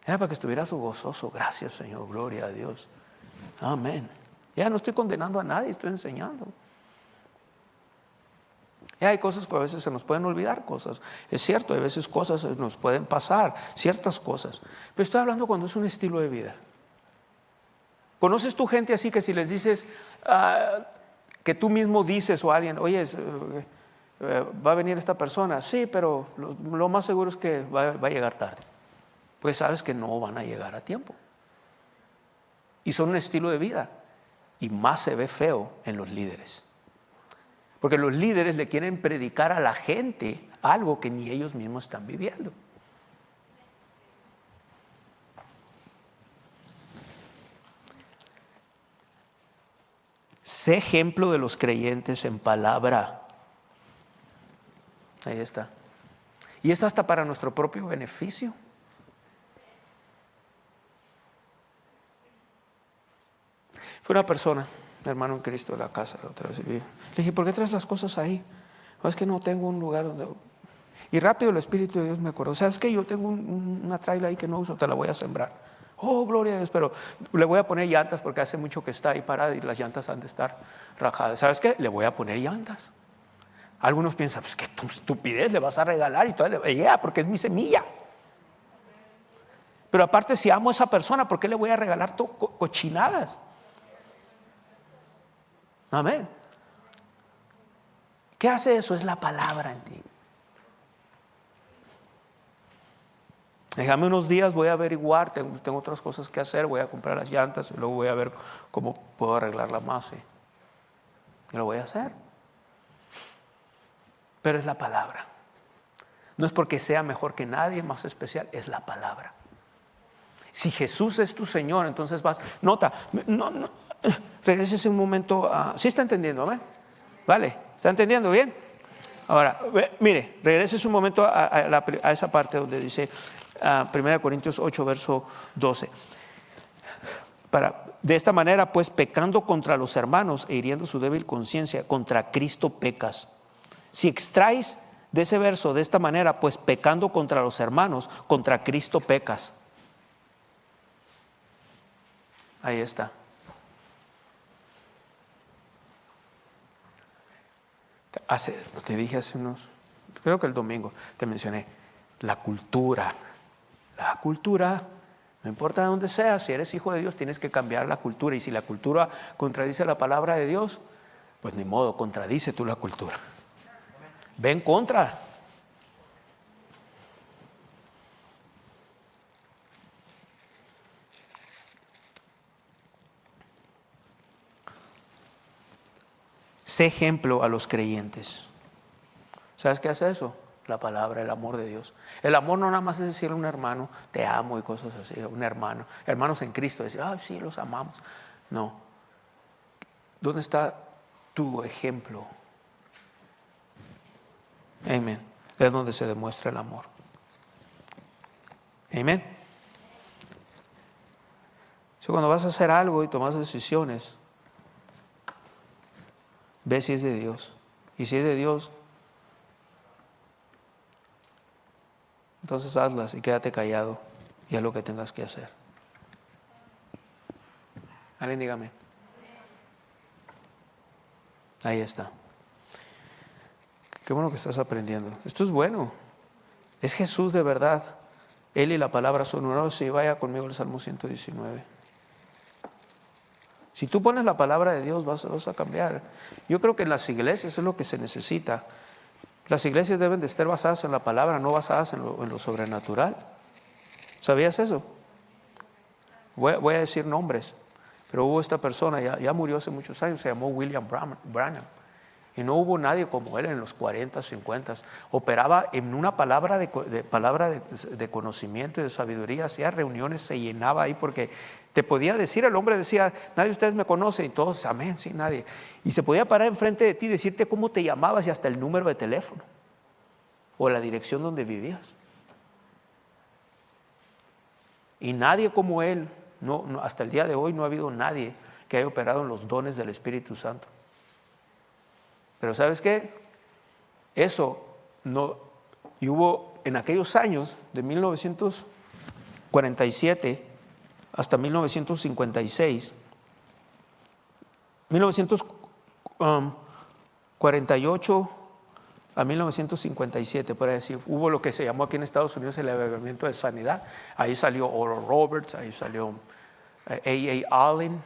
Era para que estuvieras gozoso. Gracias, Señor, gloria a Dios. Amén. Ya no estoy condenando a nadie, estoy enseñando. Ya hay cosas que a veces se nos pueden olvidar cosas. Es cierto, a veces cosas nos pueden pasar, ciertas cosas. Pero estoy hablando cuando es un estilo de vida. ¿Conoces tu gente así que si les dices, que tú mismo dices o a alguien, oye, va a venir esta persona? Sí, pero lo más seguro es que va a llegar tarde. Pues sabes que no van a llegar a tiempo. Y son un estilo de vida. Y más se ve feo en los líderes. Porque los líderes le quieren predicar a la gente algo que ni ellos mismos están viviendo. Sé ejemplo de los creyentes en palabra. Ahí está. Y esto hasta para nuestro propio beneficio. Fue una persona, mi hermano en Cristo, de la casa la otra vez. Le dije, ¿por qué traes las cosas ahí? No, es que no tengo un lugar donde... Y rápido el Espíritu de Dios me acordó. ¿Sabes qué? Yo tengo una traila ahí que no uso, te la voy a sembrar. Oh, gloria a Dios, pero le voy a poner llantas porque hace mucho que está ahí parada y las llantas han de estar rajadas. ¿Sabes qué? Le voy a poner llantas. Algunos piensan, pues qué estupidez, le vas a regalar y todo. Porque es mi semilla. Pero aparte, si amo a esa persona, ¿por qué le voy a regalar cochinadas? Amén. ¿Qué hace eso? Es la palabra en ti. Déjame unos días, voy a averiguar, tengo otras cosas que hacer, voy a comprar las llantas y luego voy a ver cómo puedo arreglarla más. Y lo voy a hacer. Pero es la palabra. No es porque sea mejor que nadie, más especial, es la palabra. Si Jesús es tu Señor, entonces vas, nota, regrese un momento. ¿Sí está entendiendo? ¿Ven? Vale, ¿está entendiendo bien? Ahora, mire, regrese un momento a esa parte donde dice 1 Corintios 8, verso 12. De esta manera, pues, pecando contra los hermanos e hiriendo su débil conciencia, contra Cristo pecas. Si extraes de ese verso, de esta manera, pues, pecando contra los hermanos, contra Cristo pecas. Ahí está. Te dije creo que el domingo te mencioné la cultura. La cultura, no importa de dónde seas, si eres hijo de Dios, tienes que cambiar la cultura. Y si la cultura contradice la palabra de Dios, pues ni modo, contradice tú la cultura. Ve en contra. Sé ejemplo a los creyentes. ¿Sabes qué hace eso? La palabra, el amor de Dios. El amor no nada más es decirle a un hermano, te amo y cosas así, un hermano. Hermanos en Cristo, decir, sí, los amamos. No. ¿Dónde está tu ejemplo? Amén. Es donde se demuestra el amor. Amén. Cuando vas a hacer algo y tomas decisiones, ve si es de Dios. Y si es de Dios, entonces hazlas y quédate callado y haz lo que tengas que hacer. Alguien dígame. Ahí está. Qué bueno que estás aprendiendo. Esto es bueno. Es Jesús de verdad. Él y la palabra son uno. Sí, vaya conmigo al Salmo 119. Si tú pones la palabra de Dios, vas a cambiar. Yo creo que en las iglesias es lo que se necesita. Las iglesias deben de estar basadas en la palabra, no basadas en lo sobrenatural. ¿Sabías eso? Voy a decir nombres, pero hubo esta persona, ya murió hace muchos años, se llamó William Branham. Y no hubo nadie como él en los 40, 50. Operaba en una palabra de conocimiento y de sabiduría. Hacía reuniones, se llenaba ahí porque te podía decir, el hombre decía, nadie de ustedes me conoce. Y todos, amén, sí, nadie. Y se podía parar enfrente de ti y decirte cómo te llamabas y hasta el número de teléfono o la dirección donde vivías. Y nadie como él, hasta el día de hoy no ha habido nadie que haya operado en los dones del Espíritu Santo. Pero ¿sabes qué? Eso no, y hubo en aquellos años de 1947 hasta 1956, 1948 a 1957, por decir, hubo lo que se llamó aquí en Estados Unidos el avivamiento de sanidad. Ahí salió Oral Roberts, ahí salió A.A. Allen.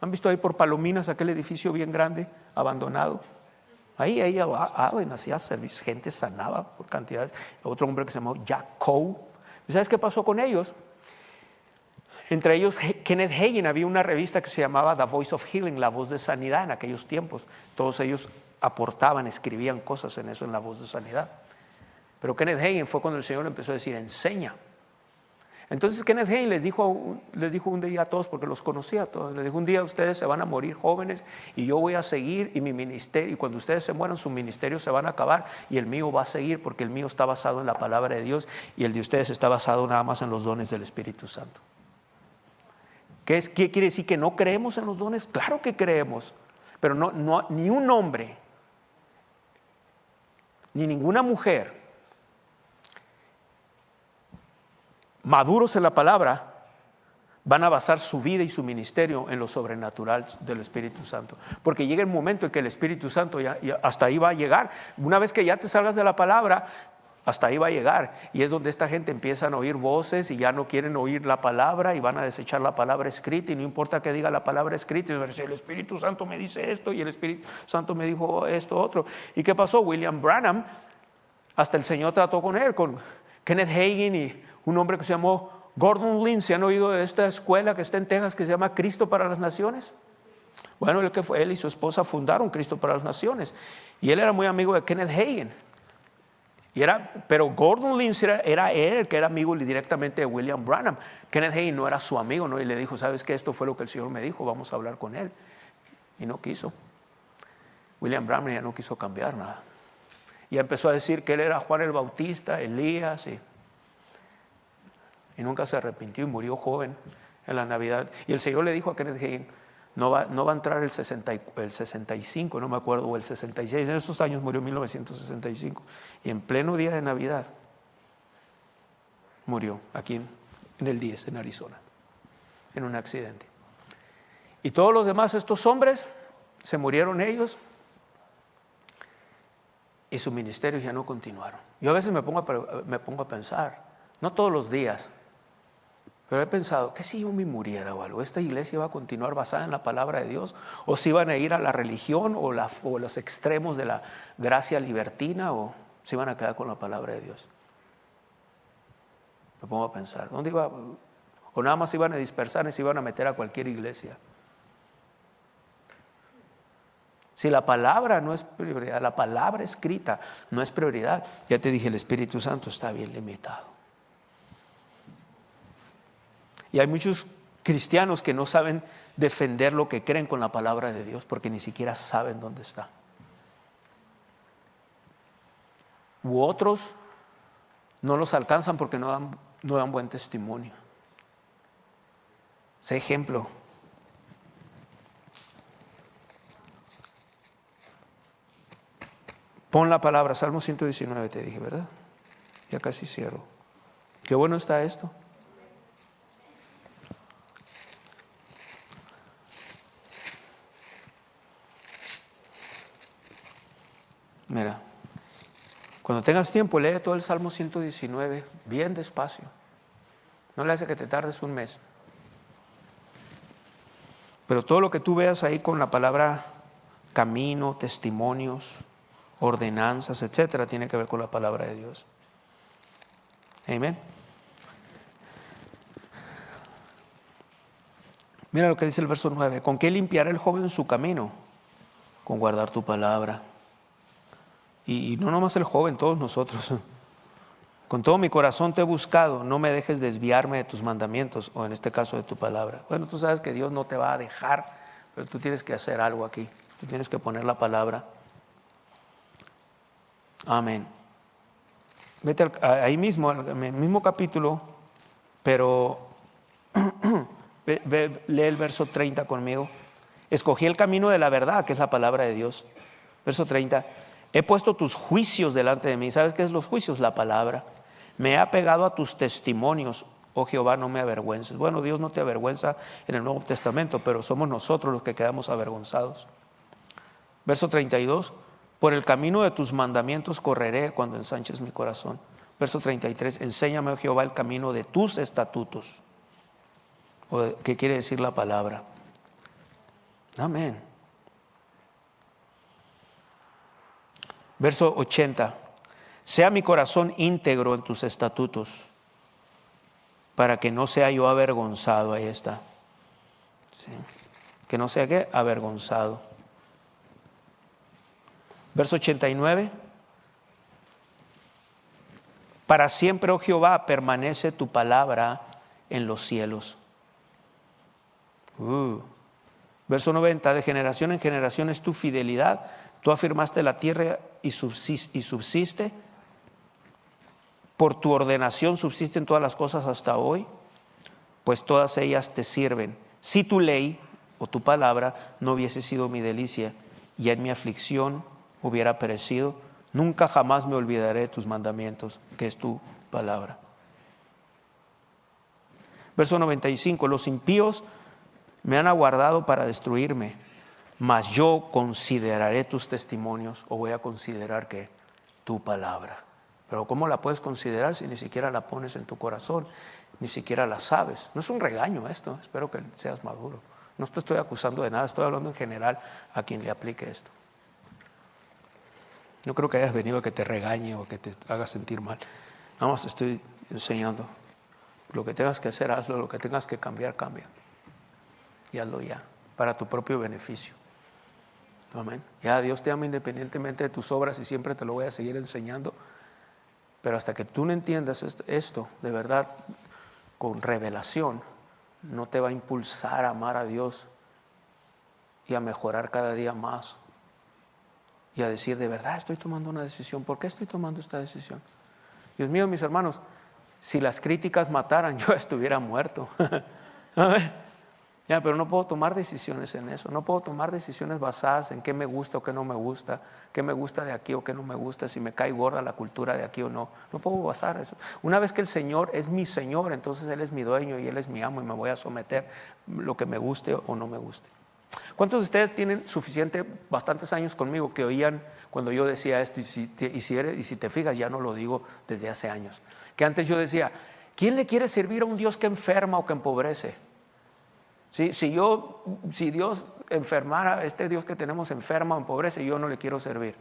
¿Han visto ahí por Palominas aquel edificio bien grande, abandonado? Ahí Allen hacía servicio, gente sanaba por cantidades. Otro hombre que se llamó Jack Coe. ¿Y sabes qué pasó con ellos? Entre ellos Kenneth Hagin. Había una revista que se llamaba The Voice of Healing, la voz de sanidad en aquellos tiempos. Todos ellos aportaban, escribían cosas en eso, en la voz de sanidad. Pero Kenneth Hagin fue cuando el Señor le empezó a decir, enseña. Entonces Kenneth Hagin les dijo un día a todos, porque los conocía a todos, les dijo, un día ustedes se van a morir jóvenes y yo voy a seguir, y mi ministerio, y cuando ustedes se mueran, su ministerio se van a acabar y el mío va a seguir, porque el mío está basado en la palabra de Dios y el de ustedes está basado nada más en los dones del Espíritu Santo. ¿Qué quiere decir? ¿Que no creemos en los dones? Claro que creemos, pero no, ni un hombre ni ninguna mujer maduros en la palabra van a basar su vida y su ministerio en lo sobrenatural del Espíritu Santo, porque llega el momento en que el Espíritu Santo ya hasta ahí va a llegar. Una vez que ya te salgas de la palabra, hasta ahí va a llegar, y es donde esta gente empiezan a oír voces y ya no quieren oír la palabra y van a desechar la palabra escrita, y no importa que diga la palabra escrita, y van a decir, el Espíritu Santo me dice esto y el Espíritu Santo me dijo esto otro. ¿Y qué pasó? William Branham, hasta el Señor trató con él, con Kenneth Hagin y un hombre que se llamó Gordon Lindsay. ¿Han oído de esta escuela que está en Texas que se llama Cristo para las Naciones? Bueno, él y su esposa fundaron Cristo para las Naciones, y él era muy amigo de Kenneth Hagin. Pero Gordon Lindsay era él el que era amigo directamente de William Branham. Kenneth Hagin no era su amigo, ¿no? Y le dijo, ¿sabes qué? Esto fue lo que el Señor me dijo, vamos a hablar con él. Y no quiso. William Branham ya no quiso cambiar nada. Y empezó a decir que él era Juan el Bautista, Elías, y nunca se arrepintió y murió joven en la Navidad. Y el Señor le dijo a Kenneth Hagin, no va a entrar el 65, no me acuerdo, o el 66, en esos años murió en 1965, y en pleno día de Navidad murió aquí en el 10, en Arizona, en un accidente. Y todos los demás, estos hombres, se murieron ellos, y sus ministerios ya no continuaron. Yo a veces me pongo a pensar, no todos los días, pero he pensado, ¿qué si yo me muriera o algo? ¿Esta iglesia va a continuar basada en la palabra de Dios? ¿O si van a ir a la religión o los extremos de la gracia libertina? ¿O si van a quedar con la palabra de Dios? Me pongo a pensar, ¿dónde iba? ¿O nada más se iban a dispersar y se iban a meter a cualquier iglesia? Si la palabra no es prioridad, la palabra escrita no es prioridad, ya te dije, el Espíritu Santo está bien limitado. Y hay muchos cristianos que no saben defender lo que creen con la palabra de Dios porque ni siquiera saben dónde está. U otros no los alcanzan porque no dan buen testimonio. Sé ejemplo. Pon la palabra, Salmo 119 te dije, ¿verdad? Ya casi cierro. Qué bueno está esto. Mira, cuando tengas tiempo, lee todo el Salmo 119 bien despacio. No le hace que te tardes un mes. Pero todo lo que tú veas ahí con la palabra camino, testimonios, ordenanzas, etcétera, tiene que ver con la palabra de Dios. Amén. Mira lo que dice el verso 9. ¿Con qué limpiará el joven su camino? con guardar tu palabra. Y no nomás el joven, todos nosotros. Con todo mi corazón te he buscado, no me dejes desviarme de tus mandamientos, o en este caso de tu palabra. Bueno, tú sabes que Dios no te va a dejar, pero tú tienes que hacer algo aquí. Tú tienes que poner la palabra. Amén. Vete ahí mismo, en el mismo capítulo, pero lee el verso 30 conmigo. Escogí el camino de la verdad, que es la palabra de Dios. Verso 30. He puesto tus juicios delante de mí. ¿Sabes qué es los juicios? La palabra. Me he apegado a tus testimonios. Oh Jehová, no me avergüences. Bueno, Dios no te avergüenza en el Nuevo Testamento, pero somos nosotros los que quedamos avergonzados. Verso 32. Por el camino de tus mandamientos correré cuando ensanches mi corazón. Verso 33. Enséñame, oh Jehová, el camino de tus estatutos. ¿Qué quiere decir la palabra? Amén. Verso 80. Sea mi corazón íntegro en tus estatutos, para que no sea yo avergonzado. Ahí está. ¿Sí? Que no sea ¿qué? Avergonzado. Verso 89. Para siempre, oh Jehová, permanece tu palabra en los cielos. Verso 90. De generación en generación es tu fidelidad. Tú afirmaste la tierra y subsiste. Por tu ordenación subsisten todas las cosas hasta hoy, pues todas ellas te sirven. Si tu ley o tu palabra no hubiese sido mi delicia, y en mi aflicción hubiera perecido, nunca jamás me olvidaré de tus mandamientos, que es tu palabra. Verso 95. Los impíos me han aguardado para destruirme, mas yo consideraré tus testimonios, o voy a considerar que tu palabra. Pero ¿cómo la puedes considerar si ni siquiera la pones en tu corazón? Ni siquiera la sabes. No es un regaño esto, espero que seas maduro. No te estoy acusando de nada, estoy hablando en general a quien le aplique esto. No creo que hayas venido a que te regañe o que te haga sentir mal. Nada más te estoy enseñando. Lo que tengas que hacer, hazlo. Lo que tengas que cambiar, cambia. Y hazlo ya, para tu propio beneficio. Amén. Ya Dios te ama independientemente de tus obras y siempre te lo voy a seguir enseñando. Pero hasta que tú no entiendas esto de verdad con revelación, no te va a impulsar a amar a Dios y a mejorar cada día más y a decir de verdad estoy tomando una decisión. ¿Por qué estoy tomando esta decisión? Dios mío, mis hermanos, si las críticas mataran, yo estuviera muerto. A ver. Ya, pero no puedo tomar decisiones en eso. No puedo tomar decisiones basadas en qué me gusta o qué no me gusta, qué me gusta de aquí o qué no me gusta, si me cae gorda la cultura de aquí o no. No puedo basar eso. Una vez que el Señor es mi Señor, entonces Él es mi dueño y Él es mi amo y me voy a someter lo que me guste o no me guste. ¿Cuántos de ustedes tienen bastantes años conmigo que oían cuando yo decía esto? Y si te fijas, ya no lo digo desde hace años. Que antes yo decía, ¿quién le quiere servir a un Dios que enferma o que empobrece? Si Dios enfermara, este Dios que tenemos enferma o empobrece, yo no le quiero servir.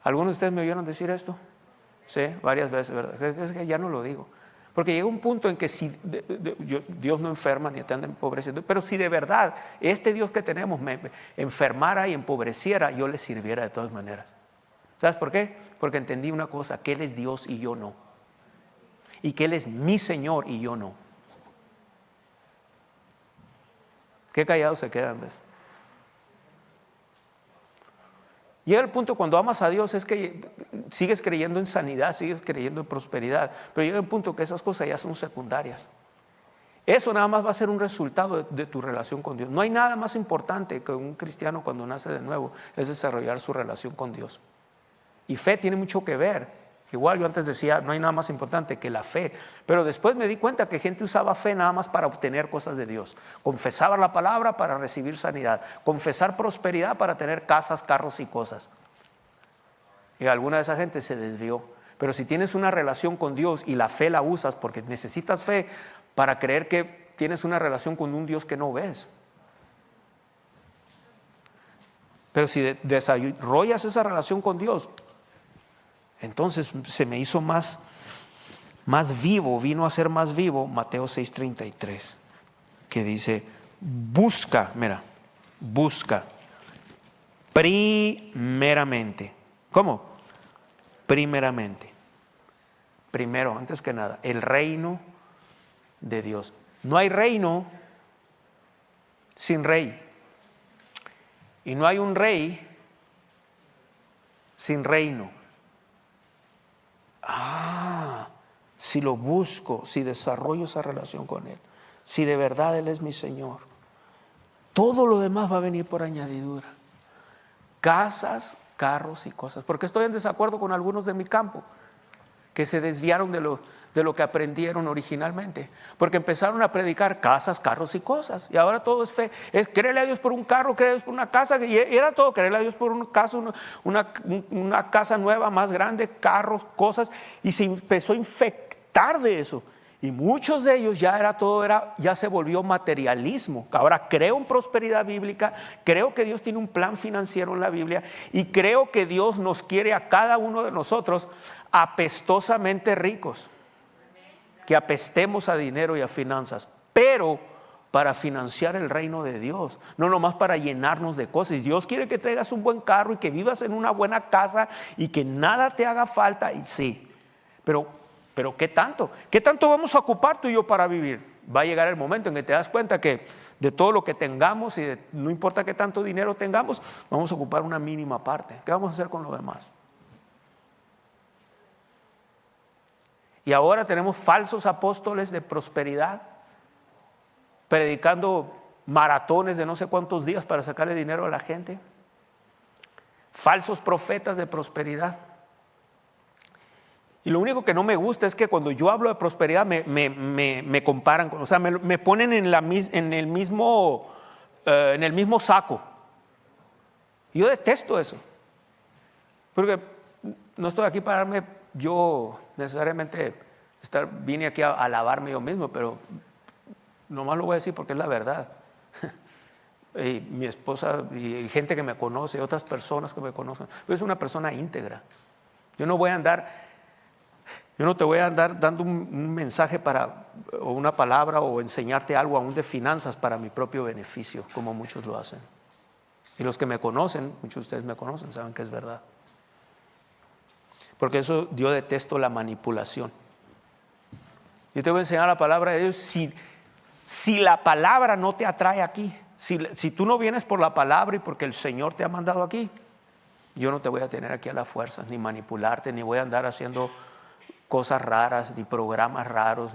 ¿Algunos de ustedes me oyeron decir esto? Sí, varias veces, ¿verdad? Es que ya no lo digo. Porque llega un punto en que Dios no enferma ni te anda empobreciendo, pero si de verdad este Dios que tenemos me enfermara y empobreciera, yo le sirviera de todas maneras. ¿Sabes por qué? Porque entendí una cosa, que Él es Dios y yo no. Y que Él es mi Señor y yo no. Qué callados se quedan, ¿ves? Llega el punto cuando amas a Dios es que sigues creyendo en sanidad, sigues creyendo en prosperidad, pero llega el punto que esas cosas ya son secundarias. Eso nada más va a ser un resultado de tu relación con Dios. No hay nada más importante que un cristiano cuando nace de nuevo, es desarrollar su relación con Dios. Y fe tiene mucho que ver. Igual yo antes decía, no hay nada más importante que la fe, pero después me di cuenta que gente usaba fe nada más para obtener cosas de Dios. Confesaba la palabra para recibir sanidad, confesar prosperidad para tener casas, carros y cosas. Y alguna de esa gente se desvió. Pero si tienes una relación con Dios y la fe la usas porque necesitas fe para creer que tienes una relación con un Dios que no ves. Pero si desarrollas esa relación con Dios, entonces se me hizo más vivo, vino a ser más vivo Mateo 6:33, que dice, busca primeramente. ¿Cómo? Primeramente. Primero, antes que nada, el reino de Dios. No hay reino sin rey. Y no hay un rey sin reino. Si lo busco, si desarrollo esa relación con Él, si de verdad Él es mi Señor, todo lo demás va a venir por añadidura. Casas, carros y cosas. Porque estoy en desacuerdo con algunos de mi campo que se desviaron de lo que aprendieron originalmente, porque empezaron a predicar casas, carros y cosas, y ahora todo es fe, es créele a Dios por un carro, créele a Dios por una casa, y era todo, créele a Dios por un caso, una casa nueva, más grande, carros, cosas, y se empezó a infectar de eso, y muchos de ellos ya se volvió materialismo. Ahora creo en prosperidad bíblica, creo que Dios tiene un plan financiero en la Biblia, y creo que Dios nos quiere a cada uno de nosotros apestosamente ricos, que apestemos a dinero y a finanzas, pero para financiar el reino de Dios, no nomás para llenarnos de cosas. Y Dios quiere que traigas un buen carro y que vivas en una buena casa y que nada te haga falta, y sí, pero ¿qué tanto? ¿Qué tanto vamos a ocupar tú y yo para vivir? Va a llegar el momento en que te das cuenta que de todo lo que tengamos, y no importa qué tanto dinero tengamos, vamos a ocupar una mínima parte. ¿Qué vamos a hacer con lo demás? Y ahora tenemos falsos apóstoles de prosperidad, predicando maratones de no sé cuántos días para sacarle dinero a la gente. Falsos profetas de prosperidad. Y lo único que no me gusta es que cuando yo hablo de prosperidad me comparan, o sea, me ponen en el mismo saco. Y yo detesto eso. Porque no estoy aquí para darme yo necesariamente vine aquí a alabarme yo mismo, pero nomás lo voy a decir porque es la verdad. Y mi esposa y gente que me conoce, otras personas que me conocen, es una persona íntegra. Yo no te voy a andar dando un mensaje o una palabra o enseñarte algo aún de finanzas para mi propio beneficio, como muchos lo hacen. Y los que me conocen, muchos de ustedes me conocen, saben que es verdad. Porque eso, yo detesto la manipulación. Yo te voy a enseñar la palabra de Dios. Si la palabra no te atrae aquí, si tú no vienes por la palabra y porque el Señor te ha mandado aquí, yo no te voy a tener aquí a la fuerza, ni manipularte, ni voy a andar haciendo cosas raras, ni programas raros,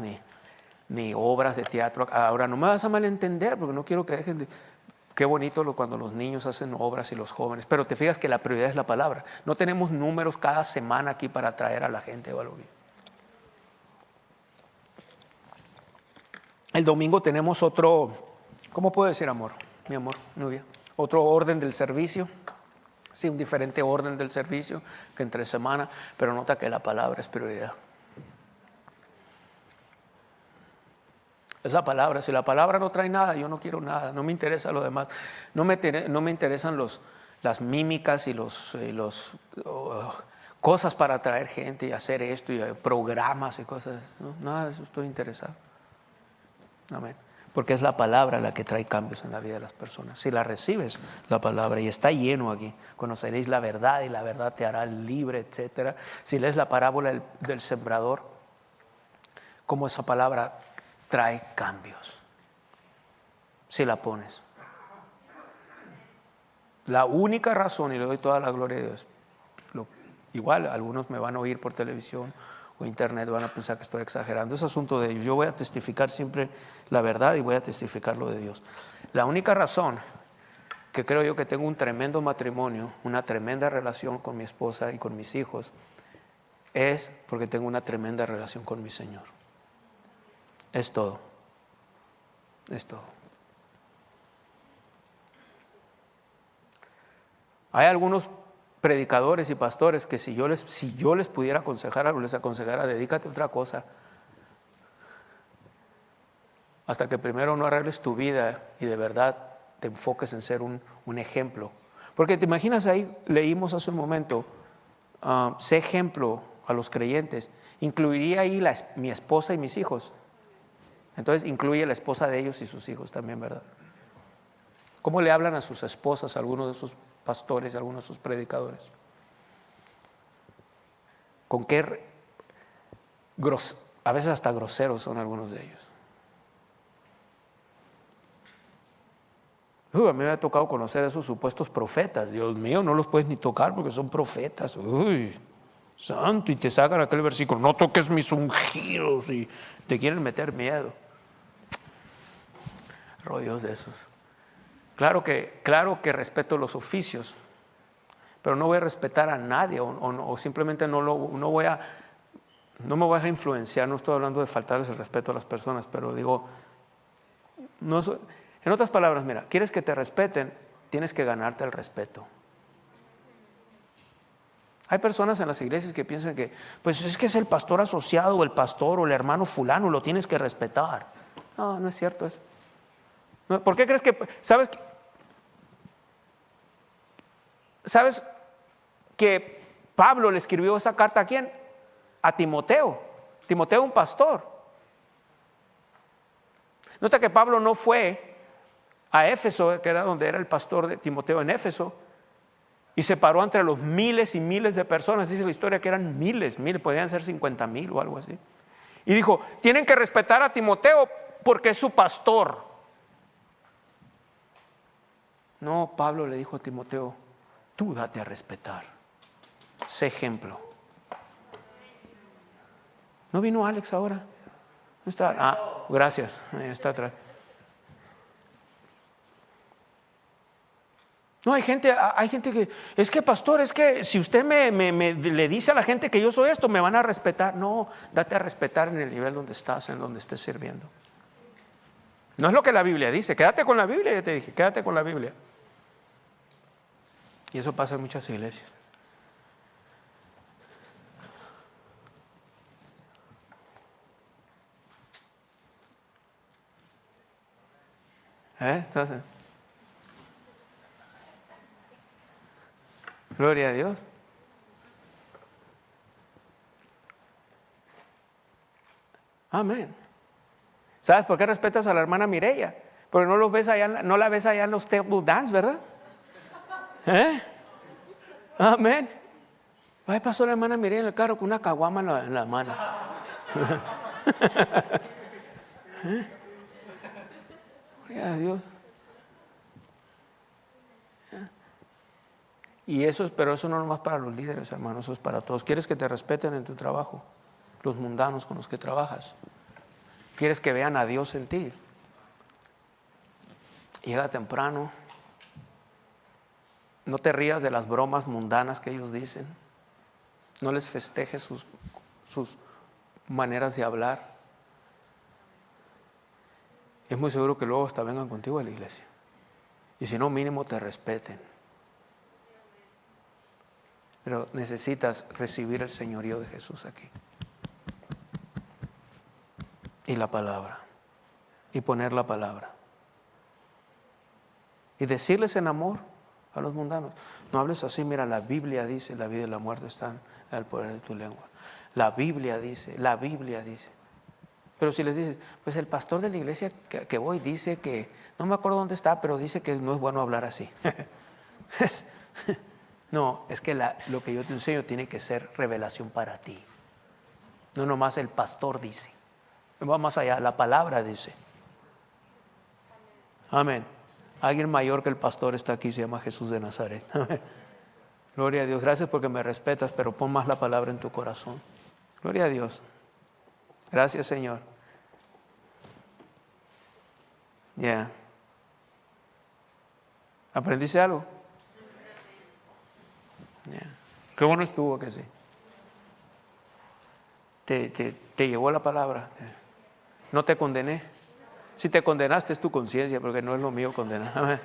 ni obras de teatro. Ahora no me vas a malentender, porque no quiero que dejen de... Qué bonito cuando los niños hacen obras y los jóvenes, pero te fijas que la prioridad es la palabra. No tenemos números cada semana aquí para atraer a la gente o algo bien. El domingo tenemos otro, ¿cómo puedo decir amor? Mi amor, novia. Otro orden del servicio. Sí, un diferente orden del servicio que entre semana, pero nota que la palabra es prioridad. Es la palabra. Si la palabra no trae nada, yo no quiero nada, no me interesa lo demás. No me interesan las mímicas y cosas para atraer gente y hacer esto y programas y cosas. No, nada de eso estoy interesado. Amén. Porque es la palabra la que trae cambios en la vida de las personas. Si la recibes, la palabra, y está lleno aquí, conoceréis la verdad y la verdad te hará libre, etc. Si lees la parábola del sembrador, cómo esa palabra trae cambios, si la pones. La única razón, y le doy toda la gloria a Dios, igual algunos me van a oír por televisión o internet, van a pensar que estoy exagerando, es asunto de ellos. Yo voy a testificar siempre la verdad y voy a testificar lo de Dios. La única razón que creo yo que tengo un tremendo matrimonio, una tremenda relación con mi esposa y con mis hijos, es porque tengo una tremenda relación con mi Señor. Es todo. Es todo. Hay algunos predicadores y pastores que si yo les pudiera aconsejar algo, les aconsejara: dedícate a otra cosa. Hasta que primero no arregles tu vida y de verdad te enfoques en ser un ejemplo. Porque te imaginas, ahí leímos hace un momento, sé ejemplo a los creyentes. Incluiría ahí mi esposa y mis hijos. Entonces incluye la esposa de ellos y sus hijos también, ¿verdad? ¿Cómo le hablan a sus esposas algunos de esos pastores y algunos de sus predicadores. Con qué a veces hasta groseros son algunos de ellos. A mí me ha tocado conocer a esos supuestos profetas. Dios mío, no los puedes ni tocar porque son profetas. Uy, santo, y te sacan aquel versículo: no toques mis ungidos, y te quieren meter miedo. Rollos de esos. Claro que respeto los oficios, pero no voy a respetar a nadie o simplemente no me voy a dejar influenciar. No estoy hablando de faltarles el respeto a las personas, pero digo, en otras palabras, mira, quieres que te respeten, tienes que ganarte el respeto. Hay personas en las iglesias que piensan que, pues es que es el pastor asociado o el pastor o el hermano fulano, lo tienes que respetar. No, no es cierto eso. ¿Por qué crees que, sabes que Pablo le escribió esa carta a quién? A Timoteo. Timoteo, un pastor. Nota que Pablo no fue a Éfeso, que era donde era el pastor de Timoteo en Éfeso, y se paró entre los miles y miles de personas. Dice la historia que eran miles, podrían ser 50,000 o algo así. Y dijo: tienen que respetar a Timoteo porque es su pastor. No, Pablo le dijo a Timoteo: tú date a respetar, sé ejemplo. ¿No vino Alex ahora? ¿Dónde está? Ah, gracias, está atrás. No, hay gente que, es que pastor, es que si usted le dice a la gente que yo soy esto, me van a respetar. No, date a respetar en el nivel donde estás, en donde estés sirviendo. No es lo que la Biblia dice. Quédate con la Biblia, ya te dije, quédate con la Biblia. Y eso pasa en muchas iglesias. Entonces, gloria a Dios. Amén. ¿Sabes por qué respetas a la hermana Mireya? Porque no la ves allá en los table dance, ¿verdad? Amén. Ahí pasó la hermana Mireya en el carro con una caguama en la mano. Gloria a Dios. Y pero eso no es nomás para los líderes, hermanos, eso es para todos. ¿Quieres que te respeten en tu trabajo? Los mundanos con los que trabajas. ¿Quieres que vean a Dios en ti? Llega temprano. No te rías de las bromas mundanas que ellos dicen. No les festejes sus maneras de hablar. Es muy seguro que luego hasta vengan contigo a la iglesia. Y si no, mínimo te respeten. Pero necesitas recibir el señorío de Jesús aquí. Y la palabra. Y poner la palabra. Y decirles en amor a los mundanos: no hables así, mira, la Biblia dice, la vida y la muerte están en el poder de tu lengua. La Biblia dice. Pero si les dices: pues el pastor de la iglesia que voy dice que, no me acuerdo dónde está, pero dice que no es bueno hablar así. No, es que lo que yo te enseño tiene que ser revelación para ti. No nomás el pastor dice. Va más allá, la palabra dice. Amén. Alguien mayor que el pastor está aquí, se llama Jesús de Nazaret. Amén. Gloria a Dios. Gracias porque me respetas, pero pon más la palabra en tu corazón. Gloria a Dios. Gracias, Señor. Ya. ¿Aprendiste algo? Yeah. Qué bueno estuvo que sí. Te llevó la palabra. No te condené. Si te condenaste es tu conciencia, porque no es lo mío condenar.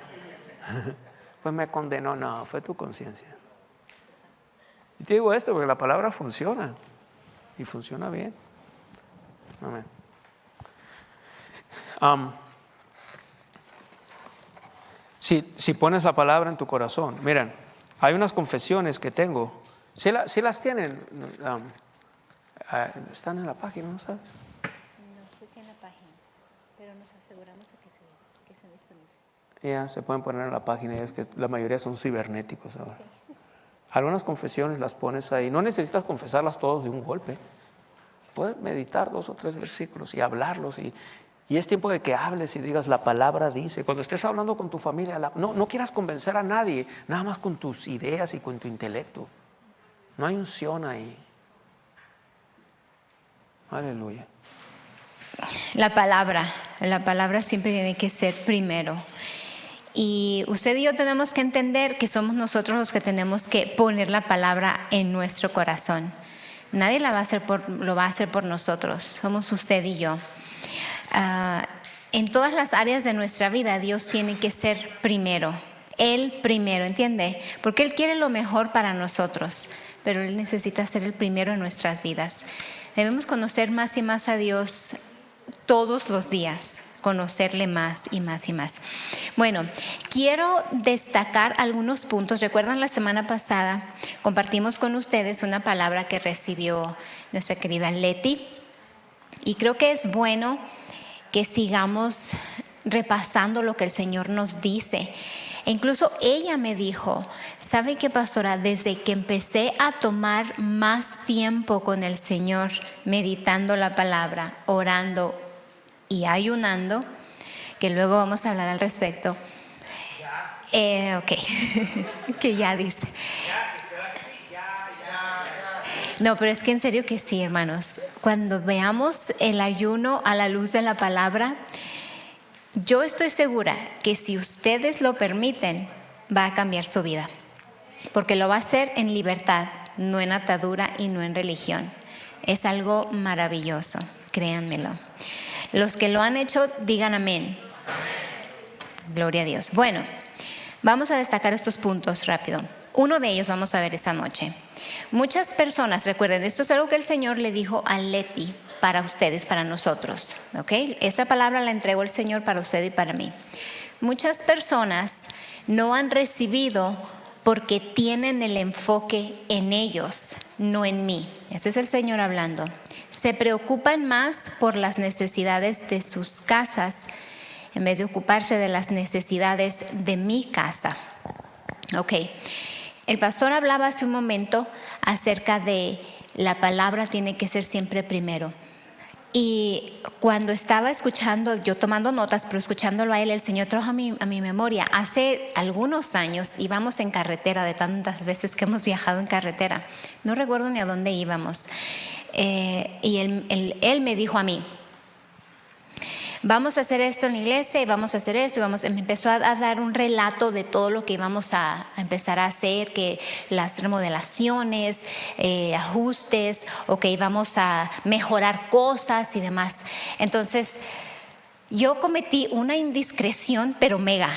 Pues me condenó. No, fue tu conciencia. Y te digo esto porque la palabra funciona. Y funciona bien. Amén. Si pones la palabra en tu corazón, miren, hay unas confesiones que tengo. Si las tienen, están en la página, ¿no sabes? No sé si en la página, pero nos aseguramos de que estén disponibles. Ya, se pueden poner en la página, es que la mayoría son cibernéticos ahora. Algunas confesiones las pones ahí, no necesitas confesarlas todos de un golpe. Puedes meditar 2 o 3 versículos y hablarlos y es tiempo de que hables y digas la palabra dice. Cuando estés hablando con tu familia, no quieras convencer a nadie, nada más con tus ideas y con tu intelecto. No hay unción ahí. Aleluya. La palabra siempre tiene que ser primero. Y usted y yo tenemos que entender que somos nosotros los que tenemos que poner la palabra en nuestro corazón. Nadie lo va a hacer por nosotros, somos usted y yo. En todas las áreas de nuestra vida Dios tiene que ser primero. Él primero, ¿entiende? Porque Él quiere lo mejor para nosotros, pero Él necesita ser el primero en nuestras vidas. Debemos conocer más y más a Dios todos los días, conocerle más y más y más. Bueno, quiero destacar algunos puntos. Recuerdan, la semana pasada compartimos con ustedes una palabra que recibió nuestra querida Leti, y creo que es bueno que sigamos repasando lo que el Señor nos dice. E incluso ella me dijo, ¿sabe qué, pastora? Desde que empecé a tomar más tiempo con el Señor, meditando la palabra, orando y ayunando, que luego vamos a hablar al respecto. Ok, que ya dice. No, pero es que en serio que sí, hermanos. Cuando veamos el ayuno a la luz de la palabra, yo estoy segura que si ustedes lo permiten, va a cambiar su vida. Porque lo va a hacer en libertad, no en atadura y no en religión. Es algo maravilloso, créanmelo. Los que lo han hecho, digan amén. Gloria a Dios. Bueno, vamos a destacar estos puntos rápido. Uno de ellos vamos a ver esta noche. Muchas personas, recuerden, esto es algo que el Señor le dijo a Leti para ustedes, para nosotros, ¿ok? Esta palabra la entregó el Señor para usted y para mí. Muchas personas no han recibido porque tienen el enfoque en ellos, no en mí. Este es el Señor hablando. Se preocupan más por las necesidades de sus casas en vez de ocuparse de las necesidades de mi casa. Ok. El pastor hablaba hace un momento acerca de la palabra tiene que ser siempre primero. Y cuando estaba escuchando, yo tomando notas, pero escuchándolo a él, el Señor trajo a mi memoria. Hace algunos años íbamos en carretera, de tantas veces que hemos viajado en carretera. No recuerdo ni a dónde íbamos. Y él me dijo a mí, vamos a hacer esto en la iglesia y vamos a hacer eso. Me empezó a dar un relato de todo lo que íbamos a empezar a hacer, que las remodelaciones, ajustes, o que íbamos a mejorar cosas y demás. Entonces, yo cometí una indiscreción, pero mega.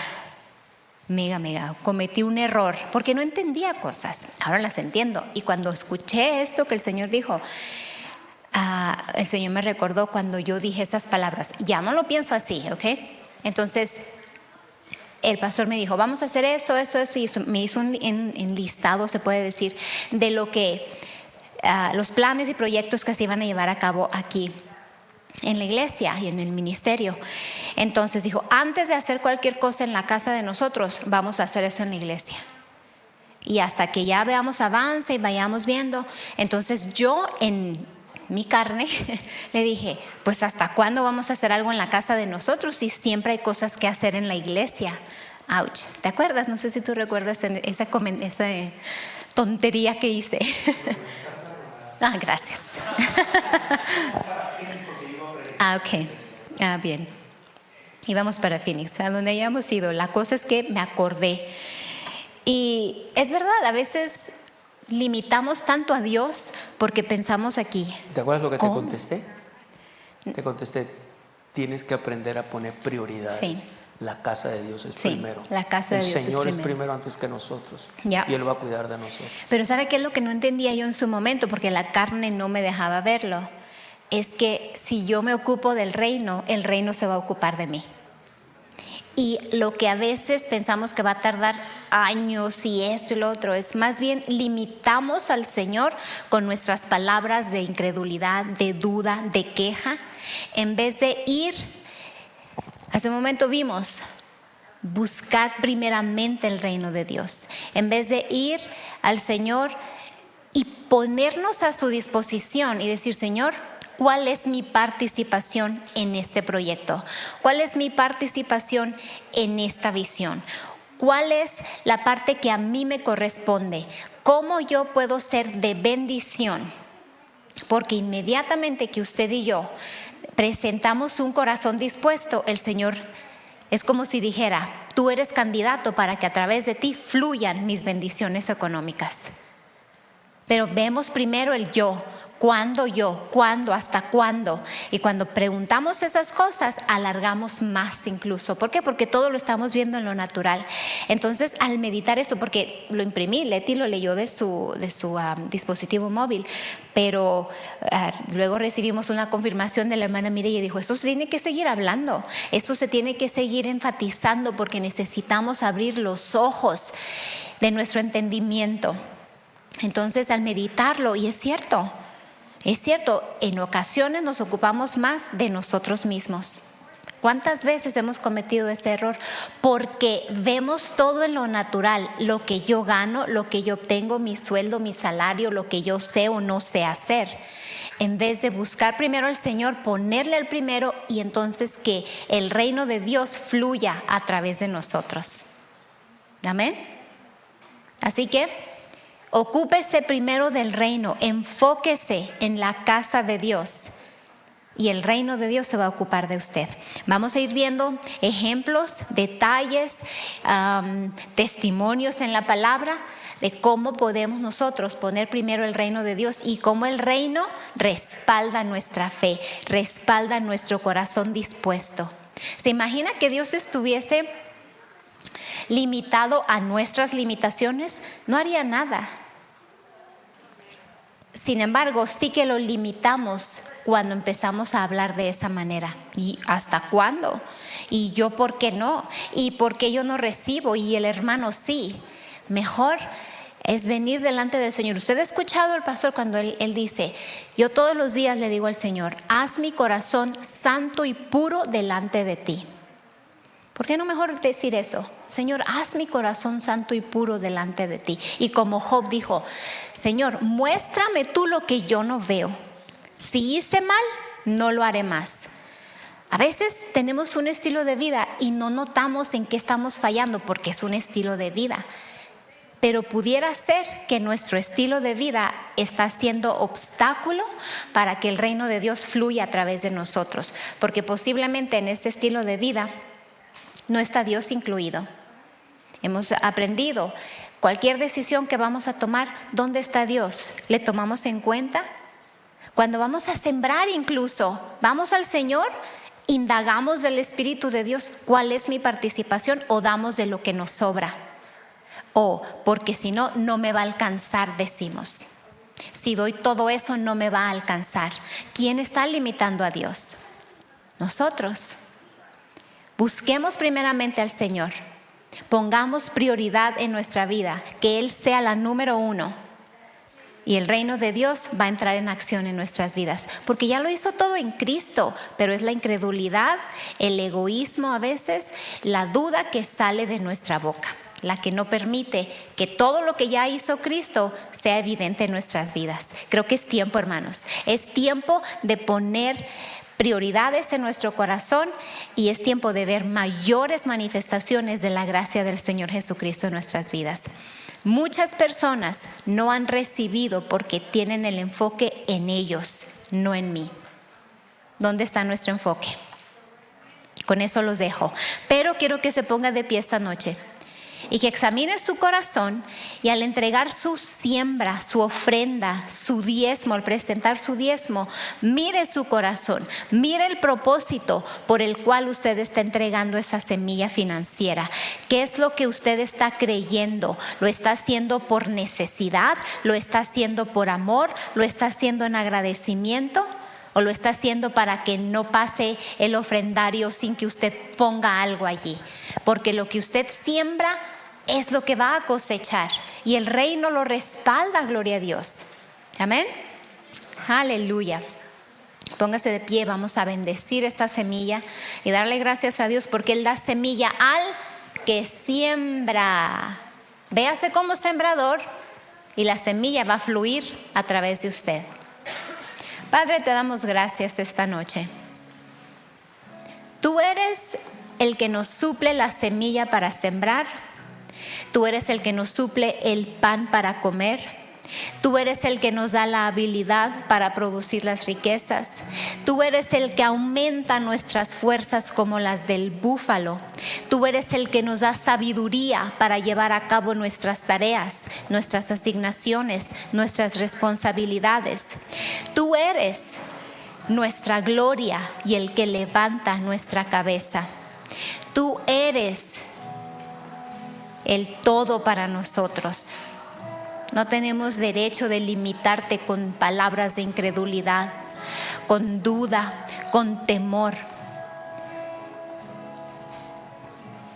Cometí un error porque no entendía cosas. Ahora las entiendo. Y cuando escuché esto que el Señor dijo, el Señor me recordó cuando yo dije esas palabras. Ya no lo pienso así, ¿ok? Entonces el pastor me dijo, vamos a hacer esto, y me hizo un enlistado, se puede decir, de lo que los planes y proyectos que se iban a llevar a cabo aquí en la iglesia y en el ministerio. Entonces dijo, antes de hacer cualquier cosa en la casa de nosotros, vamos a hacer eso en la iglesia. Y hasta que ya veamos avance y vayamos viendo. Entonces yo en mi carne le dije, pues hasta cuándo vamos a hacer algo en la casa de nosotros si siempre hay cosas que hacer en la iglesia. Ouch, ¿te acuerdas? No sé si tú recuerdas esa tontería que hice. Gracias. Ok, bien. Íbamos para Phoenix, a donde hayamos ido. La cosa es que me acordé. Y es verdad, a veces limitamos tanto a Dios porque pensamos aquí. ¿Te acuerdas lo que ¿Cómo? te contesté? Te contesté, tienes que aprender a poner prioridades. Sí. La casa de Dios es primero. La casa de Dios el Señor es primero antes que nosotros. Ya. Y Él va a cuidar de nosotros. Pero ¿sabe qué es lo que no entendía yo en su momento? Porque la carne no me dejaba verlo. Es que si yo me ocupo del reino, el reino se va a ocupar de mí. Y lo que a veces pensamos que va a tardar años y esto y lo otro, es más bien limitamos al Señor con nuestras palabras de incredulidad, de duda, de queja, en vez de ir. Hace un momento vimos buscar primeramente el reino de Dios, en vez de ir al Señor y ponernos a su disposición y decir: Señor, ¿cuál es mi participación en este proyecto? ¿Cuál es mi participación en esta visión? ¿Cuál es la parte que a mí me corresponde? ¿Cómo yo puedo ser de bendición? Porque inmediatamente que usted y yo presentamos un corazón dispuesto, el Señor es como si dijera: tú eres candidato para que a través de ti fluyan mis bendiciones económicas. Pero vemos primero el yo. ¿Cuándo? ¿Hasta cuándo? Y cuando preguntamos esas cosas, alargamos más incluso. ¿Por qué? Porque todo lo estamos viendo en lo natural. Entonces, al meditar esto, porque lo imprimí, Leti lo leyó de su dispositivo móvil, pero luego recibimos una confirmación de la hermana Mireya y dijo: esto se tiene que seguir hablando, esto se tiene que seguir enfatizando, porque necesitamos abrir los ojos de nuestro entendimiento. Entonces, al meditarlo, y es cierto, en ocasiones nos ocupamos más de nosotros mismos. ¿Cuántas veces hemos cometido ese error? Porque vemos todo en lo natural, lo que yo gano, lo que yo obtengo, mi sueldo, mi salario, lo que yo sé o no sé hacer. En vez de buscar primero al Señor, ponerle el primero, y entonces que el reino de Dios fluya a través de nosotros. Amén. Así que ocúpese primero del reino, enfóquese en la casa de Dios, y el reino de Dios se va a ocupar de usted. Vamos a ir viendo ejemplos, detalles, testimonios en la palabra de cómo podemos nosotros poner primero el reino de Dios, y cómo el reino respalda nuestra fe, respalda nuestro corazón dispuesto. ¿Se imagina que Dios estuviese limitado a nuestras limitaciones? No haría nada. Sin embargo, sí que lo limitamos cuando empezamos a hablar de esa manera. ¿Y hasta cuándo? ¿Y yo por qué no? ¿Y por qué yo no recibo? Y el hermano sí. Mejor es venir delante del Señor. Usted ha escuchado al pastor cuando él dice: yo todos los días le digo al Señor: haz mi corazón santo y puro delante de ti. ¿Por qué no mejor decir eso? Señor, haz mi corazón santo y puro delante de ti. Y como Job dijo: Señor, muéstrame tú lo que yo no veo. Si hice mal, no lo haré más. A veces tenemos un estilo de vida y no notamos en qué estamos fallando, porque es un estilo de vida. Pero pudiera ser que nuestro estilo de vida está siendo obstáculo para que el reino de Dios fluya a través de nosotros. Porque posiblemente en ese estilo de vida no está Dios incluido. Hemos aprendido, cualquier decisión que vamos a tomar, ¿dónde está Dios? ¿Le tomamos en cuenta? Cuando vamos a sembrar incluso, vamos al Señor, indagamos del Espíritu de Dios: ¿cuál es mi participación? ¿O damos de lo que nos sobra? O porque si no, no me va a alcanzar, decimos. Si doy todo eso, no me va a alcanzar. ¿Quién está limitando a Dios? Nosotros. Busquemos primeramente al Señor. Pongamos prioridad en nuestra vida, que Él sea la número uno. Y el reino de Dios va a entrar en acción en nuestras vidas. Porque ya lo hizo todo en Cristo, pero es la incredulidad, el egoísmo a veces, la duda que sale de nuestra boca, la que no permite que todo lo que ya hizo Cristo sea evidente en nuestras vidas. Creo que es tiempo, hermanos. Es tiempo de poner prioridades en nuestro corazón, y es tiempo de ver mayores manifestaciones de la gracia del Señor Jesucristo en nuestras vidas. Muchas personas no han recibido porque tienen el enfoque en ellos, no en mí. ¿Dónde está nuestro enfoque? Con eso los dejo. Pero quiero que se ponga de pie esta noche y que examine su corazón, y al entregar su siembra, su ofrenda, su diezmo, al presentar su diezmo, mire su corazón, mire el propósito por el cual usted está entregando esa semilla financiera. ¿Qué es lo que usted está creyendo? ¿Lo está haciendo por necesidad? ¿Lo está haciendo por amor? ¿Lo está haciendo en agradecimiento? ¿O lo está haciendo para que no pase el ofrendario sin que usted ponga algo allí? Porque lo que usted siembra es lo que va a cosechar, y el reino lo respalda, gloria a Dios. Amén. Aleluya. Póngase de pie, vamos a bendecir esta semilla y darle gracias a Dios porque Él da semilla al que siembra. Véase como sembrador y la semilla va a fluir a través de usted. Padre, te damos gracias esta noche. Tú eres el que nos suple la semilla para sembrar. Tú eres el que nos suple el pan para comer. Tú eres el que nos da la habilidad para producir las riquezas. Tú eres el que aumenta nuestras fuerzas como las del búfalo. Tú eres el que nos da sabiduría para llevar a cabo nuestras tareas, nuestras asignaciones, nuestras responsabilidades. Tú eres nuestra gloria y el que levanta nuestra cabeza. Tú eres el todo para nosotros. No tenemos derecho de limitarte con palabras de incredulidad, con duda, con temor.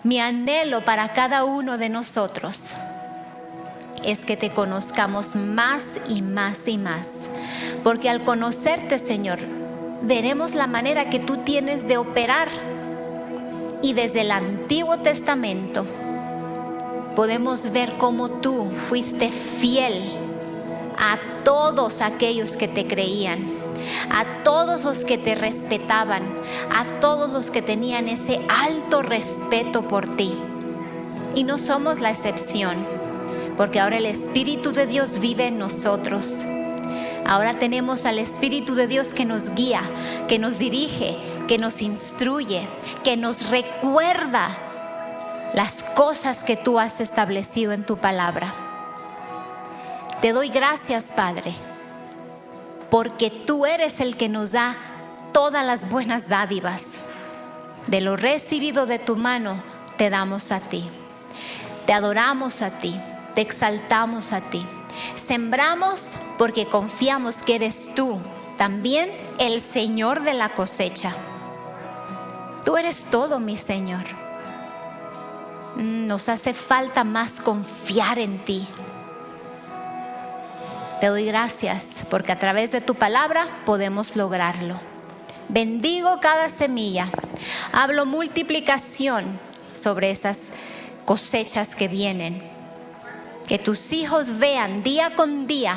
Mi anhelo para cada uno de nosotros es que te conozcamos más y más y más. Porque al conocerte, Señor, veremos la manera que tú tienes de operar. Y desde el Antiguo Testamento podemos ver cómo tú fuiste fiel a todos aquellos que te creían, a todos los que te respetaban, a todos los que tenían ese alto respeto por ti. Y no somos la excepción, porque ahora el Espíritu de Dios vive en nosotros. Ahora tenemos al Espíritu de Dios que nos guía, que nos dirige, que nos instruye, que nos recuerda las cosas que tú has establecido en tu palabra. Te doy gracias, Padre, porque tú eres el que nos da todas las buenas dádivas. De lo recibido de tu mano te damos a ti. Te adoramos a ti, te exaltamos a ti. Sembramos porque confiamos que eres tú también el Señor de la cosecha. Tú eres todo, mi Señor. Nos hace falta más confiar en ti. Te doy gracias porque a través de tu palabra podemos lograrlo. Bendigo cada semilla. Hablo multiplicación sobre esas cosechas que vienen. Que tus hijos vean día con día,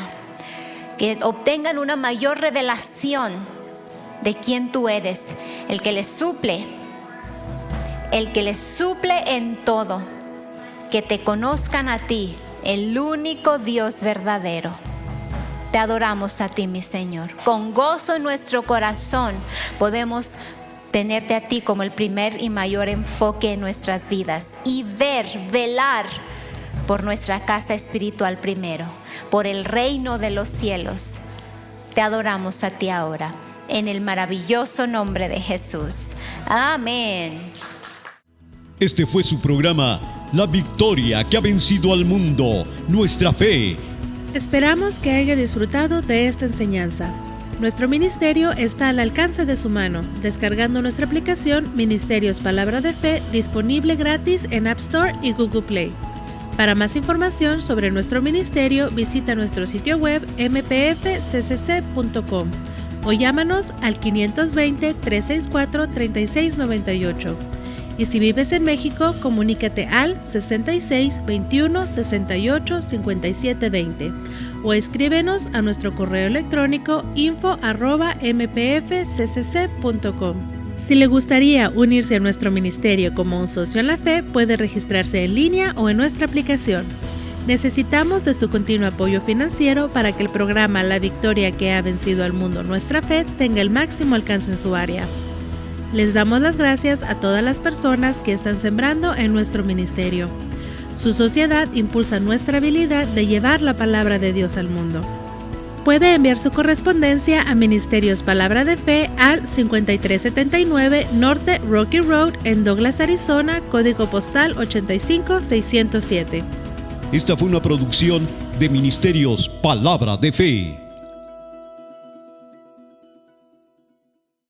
que obtengan una mayor revelación de quién tú eres, el que les suple en todo, que te conozcan a ti, el único Dios verdadero. Te adoramos a ti, mi Señor. Con gozo en nuestro corazón podemos tenerte a ti como el primer y mayor enfoque en nuestras vidas y velar por nuestra casa espiritual primero, por el reino de los cielos. Te adoramos a ti ahora, en el maravilloso nombre de Jesús. Amén. Este fue su programa, La Victoria que ha vencido al mundo, nuestra fe. Esperamos que haya disfrutado de esta enseñanza. Nuestro ministerio está al alcance de su mano, descargando nuestra aplicación Ministerios Palabra de Fe, disponible gratis en App Store y Google Play. Para más información sobre nuestro ministerio, visita nuestro sitio web mpfccc.com o llámanos al 520-364-3698. Y si vives en México, comunícate al 66 21 68 57 20 o escríbenos a nuestro correo electrónico info@mpfccc.com. Si le gustaría unirse a nuestro ministerio como un socio en la fe, puede registrarse en línea o en nuestra aplicación. Necesitamos de su continuo apoyo financiero para que el programa La Victoria que ha vencido al mundo, nuestra fe, tenga el máximo alcance en su área. Les damos las gracias a todas las personas que están sembrando en nuestro ministerio. Su sociedad impulsa nuestra habilidad de llevar la palabra de Dios al mundo. Puede enviar su correspondencia a Ministerios Palabra de Fe al 5379 Norte Rocky Road en Douglas, Arizona, código postal 85607. Esta fue una producción de Ministerios Palabra de Fe.